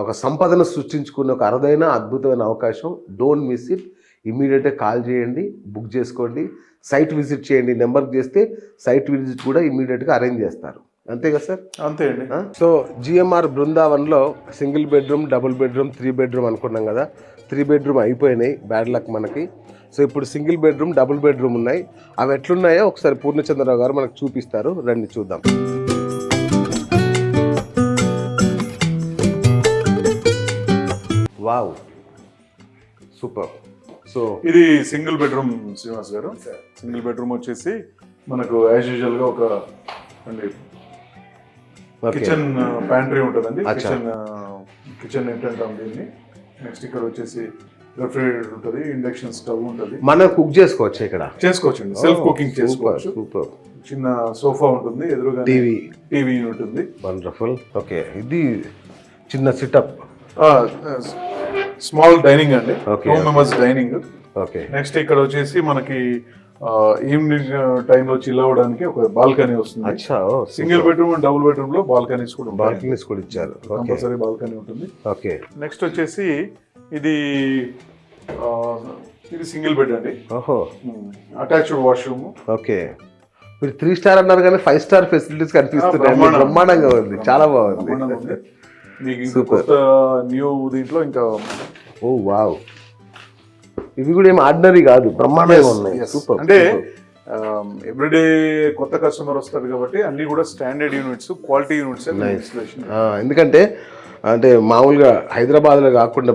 ఒక సంపదను సృష్టించుకునే ఒక అరుదైన అద్భుతమైన అవకాశం. Don't miss it. ఇమీడియట్గా కాల్ చేయండి, బుక్ చేసుకోండి, సైట్ విజిట్ చేయండి. నెంబర్కి చేస్తే సైట్ విజిట్ కూడా ఇమీడియట్గా అరేంజ్ చేస్తారు. అంతే కదా సార్? అంతే అండి. సో జిఎంఆర్ బృందావన్లో single bedroom, double bedroom, 3 bedroom అనుకున్నాం కదా. 3 bedroom అయిపోయినాయి, బ్యాడ్ లక్ మనకి. సో ఇప్పుడు సింగిల్ బెడ్రూమ్, డబుల్ బెడ్రూమ్ ఉన్నాయి. అవి ఎట్లున్నాయో ఒకసారి పూర్ణచంద్రరావు గారు మనకు చూపిస్తారు. రండి చూద్దాం. Wow, super. సో ఇది సింగిల్ బెడ్రూమ్ శ్రీనివాస్ గారు. సింగిల్ బెడ్రూమ్ వచ్చేసి మనకు యాజ్ యూజువల్ గా ఒక కిచెన్ ప్యాంట్రీ ఉంటుందండి. కిచెన్ ఏంటంటే దీన్ని. నెక్స్ట్ ఇక్కడ వచ్చేసి రెఫ్రిజిరేటర్ ఉంటుంది, ఇండక్షన్ స్టవ్ ఉంటుంది. మనం కుక్ చేసుకోవచ్చు, ఇక్కడ చేసుకోవచ్చండి, సెల్ఫ్ కుకింగ్ చేసుకోవచ్చు. చిన్న సోఫా ఉంటుంది, ఎదురుగా టీవీ ఉంటుంది. వండర్ఫుల్. ఓకే, ఇది చిన్న సిటప్, స్మాల్ డైనింగ్ అండి, 2 members డైనింగ్. ఓకే. నెక్స్ట్ ఇక్కడ వచ్చేసి మనకి ఈవినింగ్ టైంలో చిల్ అవ్వడానికి ఒక బాల్కనీ వస్తుంది. సింగిల్ బెడ్రూమ్, డబుల్ బెడ్రూమ్ లో బాల్కనీస్ కూడా ఇచ్చారు. కంపల్సరీ బాల్కనీ ఉంటుంది. ఓకే. నెక్స్ట్ వచ్చేసి ఇది సింగిల్ బెడ్ అండి, అటాచ్డ్ వాష్రూమ్. ఓకే. మీరు 3 star అన్నారు కానీ 5 star ఫెసిలిటీస్ కనిపిస్తున్నాయి. బ్రహ్మాండంగా ఉంది, చాలా బాగుంది. మీకు కొత్త న్యూ దీంట్లో ఇంకా ఓ వావ్, ఇవి కూడా ఏం ఆర్డినరీ కాదు, బ్రహ్మాండంగా ఉన్నాయి. సూపర్. అంటే ఎవ్రీడే కొత్త కస్టమర్ వస్తారు కాబట్టి అన్ని కూడా స్టాండర్డ్ యూనిట్స్, క్వాలిటీ యూనిట్స్. ఎందుకంటే అంటే మామూలుగా హైదరాబాద్లో కాకుండా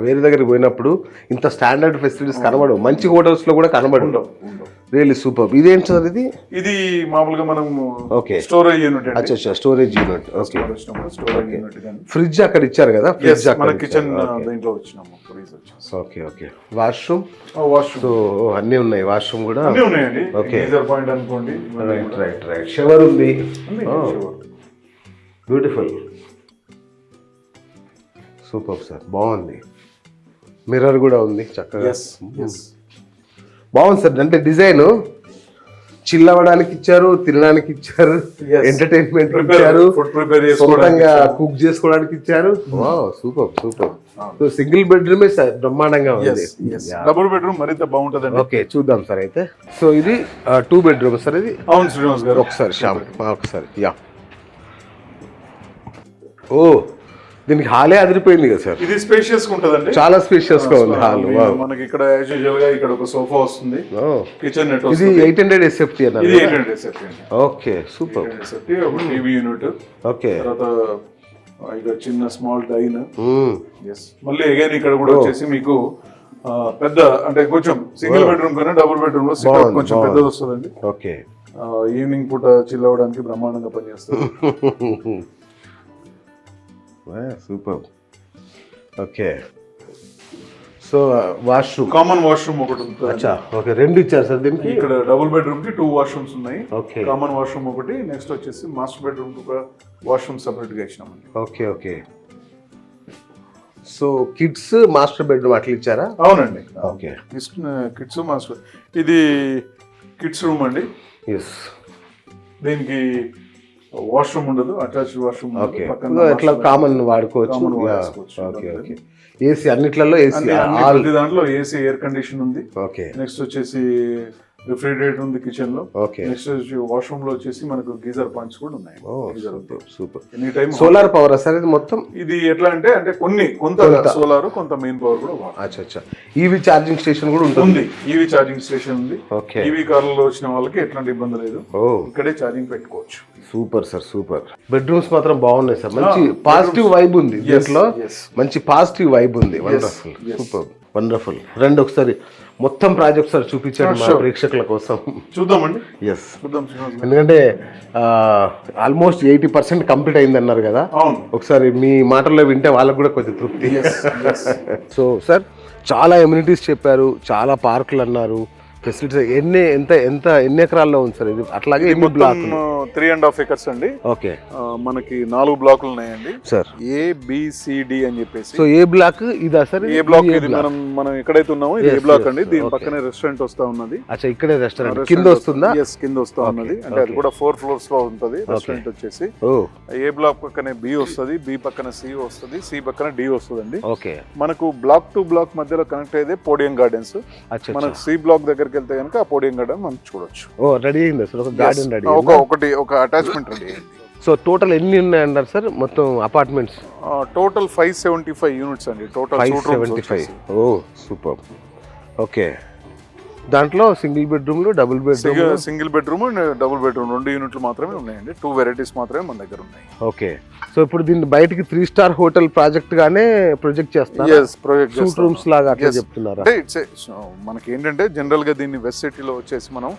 వేరే దగ్గరికి పోయినప్పుడు ఇంత స్టాండర్డ్ ఫెసిలిటీస్ కనబడవు, మంచి హోటల్స్లో కూడా కనబడవు. Really super. ఇదేంటి సార్ ఇది? ఇది మామూలుగా మనం ఓకే స్టోరేజ్ యూనిట్. అచ్చా, storage unit. Okay, storage unit కానీ ఫ్రిడ్జ్ అక్కడ ఇచ్చారు కదా, ఫ్రిడ్జ్ మన అక్కడ కిచెన్ దీంట్లో వచ్చినాము. Okay okay. Washroom washroom so అన్నీ ఉన్నాయి, వాష్రూమ్ కూడా అన్నీ ఉన్నాయండి. ఓకే, గీజర్ పాయింట్ అనుకోండి. Right right right. షవర్ ఉంది, బ్యూటిఫుల్, సూపర్ సార్, బాగుంది. మిర్రర్ కూడా ఉంది చక్కగా, బాగుంది సార్. అంటే డిజైన్ చిల్ అవ్వడానికి ఇచ్చారు, తినడానికి ఇచ్చారు, ఎంటర్టైన్మెంట్ ఇచ్చారు, సొంతంగా కుక్ చేసుకోవడానికి ఇచ్చారు. Wow, super super. Single bedroom బ్రహ్మాండంగా ఉంది. డబుల్ బెడ్రూమ్ మరింత బాగుంటుంది. ఓకే, చూద్దాం సార్ అయితే. సో ఇది 2 బెడ్రూమ్ సార్ ఇది. అవును శ్రీనివాస్ గారు. ఒకసారి శ్యామ్ ఒకసారి. యా, ఓ దీనికి హాలే అదిరిపోయింది కదా సార్. ఇది స్పేషియస్ గా ఉంటదండి, చాలా స్పేషియస్ గా ఉంది హాల్. మనకి ఇక్కడ యాజ్ యూజువల్ గా ఇక్కడ ఒక సోఫా వస్తుంది, కిచెన్ నెట్ ఇది 800 SFT అన్నారు. ఇది 800 SFT అండి. Okay, super. ఒక టీవీ యూనిట్. ఓకే, తర్వాత ఇక్కడ చిన్న స్మాల్ డైన్. మళ్ళీ అగైన్ ఇక్కడ కూడా వచ్చేసి మీకు పెద్ద అంటే కొంచెం సింగిల్ బెడ్రూమ్ కన్నా డబుల్ బెడ్రూమ్ లో కొంచెం పెద్దది వస్తుందండి. ఓకే, ఈవినింగ్ పూట చిల్ అవ్వడానికి బ్రహ్మాండంగా పనిచేస్తుంది. Super. Okay, so washroom, common washroom ఒకటి ఉంటుంది. అచ్చా, ఓకే, 2 ఇచ్చారు సార్ దీనికి. ఇక్కడ డబుల్ బెడ్రూమ్ కి 2 వాష్రూమ్స్ ఉన్నాయి. ఓకే, కామన్ వాష్రూమ్ ఒకటి, నెక్స్ట్ వచ్చేసి మాస్టర్ బెడ్రూమ్ కి ఒక వాష్రూమ్ సెపరేట్ గా ఇచ్చినామండి. Okay okay. So kids master bedroom అట్లా ఇచ్చారా? అవునండి. Okay, kids master. ఇది కిడ్స్ రూమ్ అండి. ఎస్, దీనికి వాష్రూమ్ ఉండదు, అటాచ్డ్ వాష్రూమ్. ఓకే, ఎట్లా కామన్ వాడుకోవచ్చు. Okay okay. ఏసీ అన్నిట్లలో, ఏసీ దాంట్లో ఏసీ, ఎయిర్ కండిషన్ ఉంది. ఓకే, నెక్స్ట్ వచ్చేసి రిఫ్రిజిరేటర్ ఉంది కిచెన్ లో. ఓకే, నెక్స్ట్ వాష్రూమ్ లో వచ్చేసి మనకు గీజర్ పాయింట్స్ కూడా ఉన్నాయి. Super. Any time solar power sir ఇది మొత్తం? ఇది ఎట్లా అంటే కొంత సోలార్, కొంత మెయిన్ పవర్ కూడా. అచ్చా అచ్చా. ఈవీ ఛార్జింగ్ స్టేషన్ కూడా ఉంటుంది? ఈవీ ఛార్జింగ్ స్టేషన్ ఉంది. ఓకే, ఈవీ కార్లలో వచ్చిన వాళ్ళకి ఎట్లాంటి ఇబ్బంది లేదు, ఇక్కడే ఛార్జింగ్ పెట్టుకోవచ్చు. Super sir, super. బెడ్రూమ్స్ మాత్రం బాగున్నాయి సార్, మంచి పాజిటివ్ వైబ్ ఉంది దీంట్లో, మంచి పాజిటివ్ వైబ్ ఉంది. Wonderful, super, wonderful. రండి ఒకసారి మొత్తం ప్రాజెక్ట్ సార్ చూపించండి మా ప్రేక్షకుల కోసం. చూద్దామండి. ఎస్, ఎందుకంటే ఆల్మోస్ట్ 80% కంప్లీట్ అయింది అన్నారు కదా, ఒకసారి మీ మాటల్లో వింటే వాళ్ళకు కూడా కొంచెం తృప్తి. సో సార్, చాలా ఎమ్యూనిటీస్ చెప్పారు, చాలా పార్కులు అన్నారు, ఫెసిలిటీస్ ఎన్ని ఎకరాల్లో ఉంది సార్ ఇది? అట్లాగే ఎన్ని బ్లాక్లు? 3.5 acres అండి. ఓకే, మనకి 4 బ్లాకులు ఉన్నాయండి సార్. ABCD అని చెప్పేసి. సో ఏ బ్లాక్ ఇదా సార్? ఏ బ్లాక్ ఇది మనం ఎక్కడైతే ఉన్నామో ఇది ఏ బ్లాక్ అండి. దీని పక్కనే రెస్టారెంట్ వస్తా ఉన్నది. అచ్చా, ఇక్కడే రెస్టారెంట్ కింద వస్తుందా? కింద వస్తా ఉన్నది. అంటే అది కూడా 4 floors లో ఉంటది రెస్టారెంట్ వచ్చేసి. ఏ బ్లాక్ పక్కనే B వస్తుంది, B పక్కన C వస్తుంది, C పక్కన D వస్తుందండి. ఓకే, మనకు బ్లాక్ టు బ్లాక్ మధ్యలో కనెక్ట్ అయ్యేది పోడియం గార్డెన్స్. మనకు C బ్లాక్ దగ్గరికి వెళ్తే కనుక ఆ పోడియం గార్డెన్ మనం చూడొచ్చు. రెడీ అయింది సార్, ఒక గార్డెన్ రెడీ, ఒక అటాచ్మెంట్ రెడీ అయింది. సో టోటల్ ఎన్ని ఉన్నాయన్నారు సార్ మొత్తం అపార్ట్మెంట్స్? టోటల్ 575 యూనిట్స్ అండి. టోటల్ 575. ఓ సూపర్. ఓకే, దాంట్లో single bedroom, double bedroom, single bedroom and double bedroom 2 యూనిట్లు మాత్రమే ఉన్నాయండి. 2 వెరైటీస్ మాత్రమే మన దగ్గర ఉన్నాయి. ఓకే, సో ఇప్పుడు దీన్ని బయటికి 3 star హోటల్ ప్రాజెక్ట్ గానే ప్రొజెక్ట్ చేస్తున్నారు. సూట్ రూమ్స్ లాగా అట్లా చెప్తున్నారా? అంటే మనకి ఏంటంటే జనరల్ గా దీన్ని వెస్ట్ సిటీలో వచ్చేసి మనం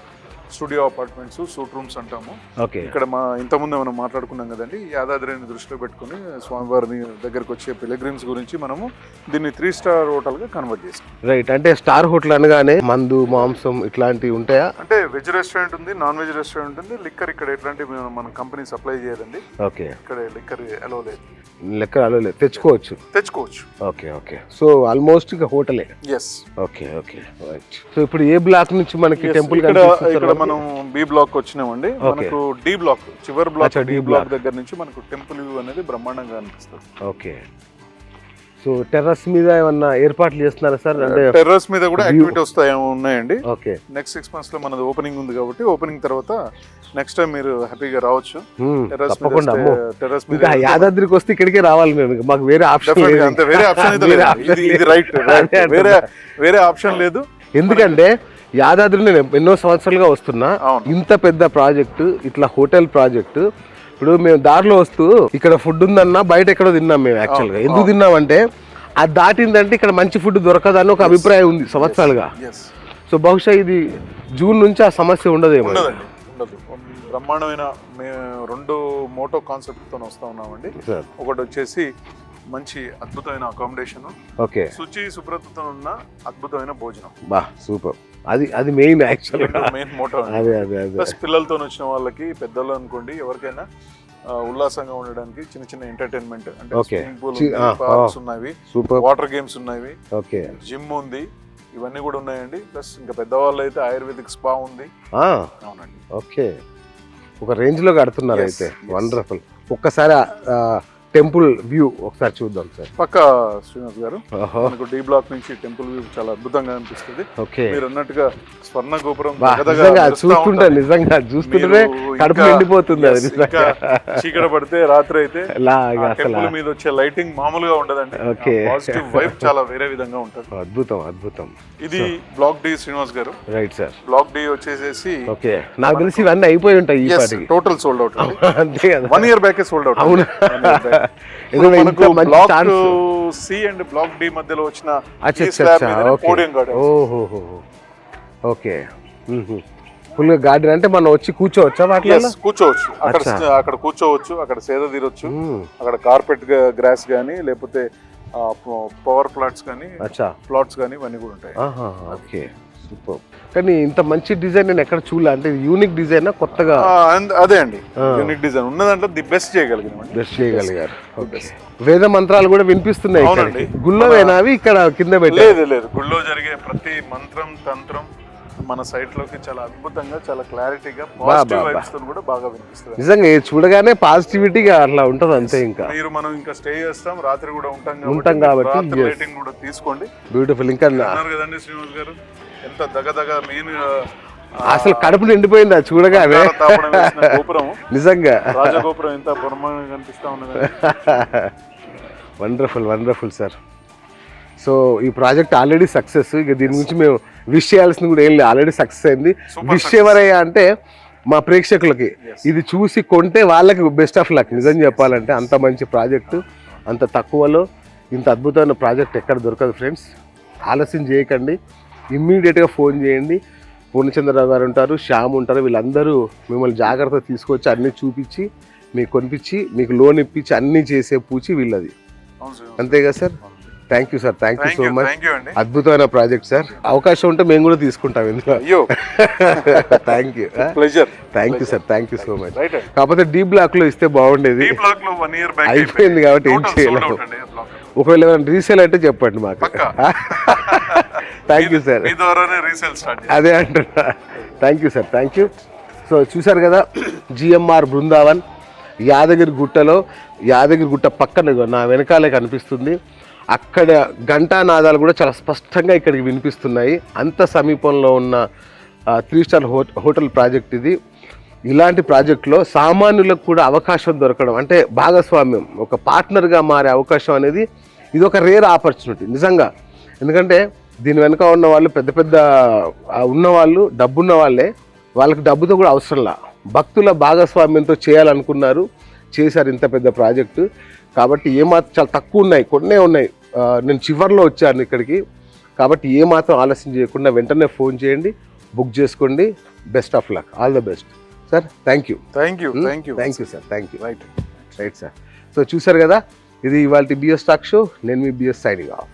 స్టూడియో అపార్ట్మెంట్స్, సూట్ రూమ్స్ అంటాము. ఓకే, ఇక్కడ ఇంతకుముందు మనం మాట్లాడుకున్నాం కదండి, యాదాద్రిని దృష్టిలో పెట్టుకుని స్వామివారిని దగ్గరకు వచ్చే పిలగ్రిమ్స్ గురించి మనము దీన్ని 3 star హోటల్ గా కన్వర్ట్ చేస్తాం. రైట్, అంటే స్టార్ హోటల్ అనగానే మందు, మాంసం ఇట్లాంటివి ఉంటాయా? అంటే వెజ్ రెస్టారెంట్ ఉంది, నాన్ వెజ్ రెస్టారెంట్ ఉంది. లిక్కర్ ఇక్కడ ఎట్లాంటి మన కంపెనీ సప్లై చేయదండి. ఓకే, ఇక్కడ లిక్కర్ అలో లేదు. తెచ్చుకోవచ్చు. ఓకే ఓకే, సో ఆల్మోస్ట్ ఇక హోటలే. Okay okay, right. సో ఇప్పుడు ఏ బ్లాక్ నుంచి మనకి టెంపుల్? ఇక్కడ మనం B బ్లాక్ వచ్చినామండి. మనకు D బ్లాక్ చివరి బ్లాక్, D బ్లాక్ దగ్గర నుంచి మనకు టెంపుల్ వ్యూ అనేది బ్రహ్మాండంగా అనిపిస్తుంది. ఓకే, సో టెర్రస్ మీద ఏమన్నా ఏర్పాట్లు చేస్తున్నారా సార్? అంటే టెర్రస్ మీద కూడా యాక్టివిటీ ఉన్నాయండి. ఓకే, నెక్స్ట్ 6 months లో మనది ఓపెనింగ్ ఉంది కాబట్టి ఓపెనింగ్ తర్వాత నెక్స్ట్ టైం మీరు హ్యాపీగా రావచ్చు. తప్పకుండా. ఇంకా యాదాద్రికి వస్తే ఇక్కడికే రావాలి నేను, మాకు వేరే ఆప్షన్ లేదు. వేరే ఆప్షన్ లేదు. ఎందుకంటే యాదాద్రి నేను ఎన్నో సంవత్సరాలుగా వస్తున్నా, ఇంత పెద్ద ప్రాజెక్టు, ఇట్లా హోటల్ ప్రాజెక్టు ఇప్పుడు మేము దారిలో వస్తూ ఇక్కడ ఫుడ్ ఉందన్నా బయట ఎక్కడో తిన్నాం మేము యాక్చువల్గా. ఎందుకు తిన్నామంటే అది దాటిందంటే ఇక్కడ మంచి ఫుడ్ దొరకదని ఒక అభిప్రాయం ఉంది సంవత్సరాలుగా. సో బహుశా ఇది జూన్ నుంచి ఆ సమస్య ఉండదేమో. ఉండదండి, ఉండదు. బ్రహ్మాండమైన మేము 2 మోటో కాన్సెప్ట్తో వస్తూ ఉన్నామండి. ఒకటి వచ్చేసి మంచి అద్భుతమైన అకామిడేషన్, ఓకే, శుచి శుభ్రతతో ఉన్న అద్భుతమైన భోజనం. బా సూపర్. అది మెయిన్ యాక్చువల్గా మెయిన్ మోటో. అదే అదే అదే. ప్లస్ పిల్లలతో వచ్చిన వాళ్ళకి, పెద్దలు అనుకోండి, ఎవరికైనా ఉల్లాసంగా ఉండడానికి చిన్న చిన్న ఎంటర్టైన్మెంట్ అంటే స్విమ్మింగ్ పూల్, పార్క్స్ ఉన్నాయి, సూపర్, వాటర్ గేమ్స్ ఉన్నాయి, ఓకే, జిమ్ ఉంది, ఇవన్నీ కూడా ఉన్నాయండి. ప్లస్ ఇంకా పెద్దవాళ్ళు అయితే ఆయుర్వేదిక్ స్పా ఉంది. అవునండి, ఓకే. ఒక రేంజ్ లో కడుతున్నారు అయితే. వండర్ఫుల్. ఒక్కసారి టెంపుల్ వ్యూ ఒకసారి చూద్దాం సార్. పక్క శ్రీనివాస్ గారు, మనకు డి బ్లాక్ నుంచి టెంపుల్ వ్యూ చాలా అద్భుతంగా అనిపిస్తుంది. ఓకే, మీరు అన్నట్టుగా స్వర్ణ గోపురం చూస్తుంటే నిజంగా చూస్తుంటే కడుపు నిండిపోతుంది. అది చీకట పడితే రాత్రి అయితే టెంపుల్ మీద వచ్చే లైటింగ్ మామూలుగా ఉండదండి. ఓకే, పాజిటివ్ వైబ్ చాలా వేరే విధంగా ఉంటుంది. అద్భుతం అద్భుతం. ఇది బ్లాక్ డి శ్రీనివాస్ గారు. Right sir. బ్లాక్ డి వచ్చేసేసి ఓకే, నాకు తెలిసి ఇవన్నీ అయిపోయి ఉంటాయి ఈ పాటికి. Total sold out. అంతే కదా, 1 year బ్యాక్ సోల్డ్ అవుట్. అవును. Block C and block D మధ్యలో వచ్చిన పోడియం గార్డెన్. ఓకే, ఫుల్ గా గార్డెన్ అంటే మనం వచ్చి కూర్చోవచ్చా? కూర్చోవచ్చు, అక్కడ కూర్చోవచ్చు, అక్కడ సేద తీరొచ్చు. అక్కడ కార్పెట్ గ్రాస్ గానీ, లేకపోతే పవర్ ప్లాట్స్ కానీ, ప్లాట్స్ కానీ ఇవన్నీ కూడా ఉంటాయి. Okay, super. కానీ ఇంత మంచి డిజైన్ నేను ఎక్కడ చూడలే. అంటే యూనిక్ డిజైన్ కొత్తగా. అదే అండి, యూనిక్ డిజైన్ ఉన్న దాంట్లో ది బెస్ట్ చేయగలిగారు. వేద మంత్రాలు కూడా వినిపిస్తున్నాయి. అవునండి, గుళ్ళోవేనా అవి? ఇక్కడ కింద పెట్టి లేదు, గుళ్ళో జరిగే ప్రతి మంత్రం తంత్రం మన సైట్ లోకి చాలా అద్భుతంగా, చాలా క్లారిటీగా, పాజిటివ్ వైబ్స్ తో కూడా బాగా వినిపిస్తుంది. నిజంగా చూడగానే పాజిటివిటీగా అట్లా ఉంటది అంతే. ఇంకా మనం ఇంకా స్టే చేస్తాం, రాత్రి కూడా ఉంటాం కాబట్టి లైటింగ్ కూడా తీసుకోండి. బ్యూటిఫుల్. ఇంకా కదండి శ్రీనివాస్ గారు, ఎంత దగదగ మెయిన్ అసలు కడుపు నిండిపోయింది అది చూడగానే. గోపురం నిజంగా రాజగోపురం ఎంత బ్రహ్మాండంగా కనిపిస్తా ఉన్నది. Wonderful sir. సో ఈ ప్రాజెక్ట్ ఆల్రెడీ సక్సెస్. ఇక దీని గురించి మేము విష్ చేయాల్సింది కూడా ఏం లేదు, ఆల్రెడీ సక్సెస్ అయింది. విష్ ఎవరయ్యా అంటే మా ప్రేక్షకులకి, ఇది చూసి కొంటే వాళ్ళకి బెస్ట్ ఆఫ్ లక్. నిజం చెప్పాలంటే అంత మంచి ప్రాజెక్టు, అంత తక్కువలో ఇంత అద్భుతమైన ప్రాజెక్ట్ ఎక్కడ దొరకదు ఫ్రెండ్స్. ఆలస్యం చేయకండి, ఇమ్మీడియట్గా ఫోన్ చేయండి. పూర్ణచంద్రరావు గారు ఉంటారు, శ్యామ్ ఉంటారు, వీళ్ళందరూ మిమ్మల్ని జాగ్రత్తగా తీసుకొచ్చి అన్నీ చూపించి మీకు కొనిపించి మీకు లోన్ ఇప్పించి అన్నీ చేసే పూచి వీళ్ళది. అంతేగా sir? Thank you sir, thank you so much. అద్భుతమైన ప్రాజెక్ట్ సార్. అవకాశం ఉంటే మేము కూడా తీసుకుంటాం ఎందుకు. Thank you sir, thank you so much. కాకపోతే డీ బ్లాక్ లో ఇస్తే బాగుండేది, అయిపోయింది కాబట్టి ఏం చేయలేము. ఒకవేళ ఏమైనా రీసేల్ అంటే చెప్పండి మాకు. థ్యాంక్ యూ సార్, అదే అంటున్నా. Thank you sir, thank you. So చూసారు కదా, జిఎంఆర్ బృందావన్ యాదగిరి గుట్టలో, యాదగిరి గుట్ట పక్కన నా వెనకాలే కనిపిస్తుంది. అక్కడ ఘంటానాదాలు కూడా చాలా స్పష్టంగా ఇక్కడికి వినిపిస్తున్నాయి. అంత సమీపంలో ఉన్న 3 స్టార్ హోటల్ ప్రాజెక్ట్ ఇది. ఇలాంటి ప్రాజెక్టులో సామాన్యులకు కూడా అవకాశం దొరకడం అంటే భాగస్వామ్యం, ఒక పార్ట్నర్గా మారే అవకాశం అనేది ఇది ఒక రేర్ ఆపర్చునిటీ నిజంగా. ఎందుకంటే దీని వెనుక ఉన్న వాళ్ళు పెద్ద పెద్ద ఉన్నవాళ్ళు, డబ్బున్న వాళ్ళే. వాళ్ళకి డబ్బుతో కూడా అవసరంలా, భక్తుల భాగస్వామ్యంతో చేయాలనుకున్నారు, చేశారు ఇంత పెద్ద ప్రాజెక్టు. కాబట్టి ఏమాత్రం చాలా తక్కువ ఉన్నాయి, కొన్నే ఉన్నాయి. నేను చివర్లో వచ్చాను ఇక్కడికి. కాబట్టి ఏమాత్రం ఆలస్యం చేయకుండా వెంటనే ఫోన్ చేయండి, బుక్ చేసుకోండి. Best of luck, all the best sir. Thank you sir, thank you. Right sir. So చూసారు కదా, ఇది ఇవాళ బిఎస్ టాక్ షో. నేను మీ బిఎస్ సైనింగ్ ఆఫ్.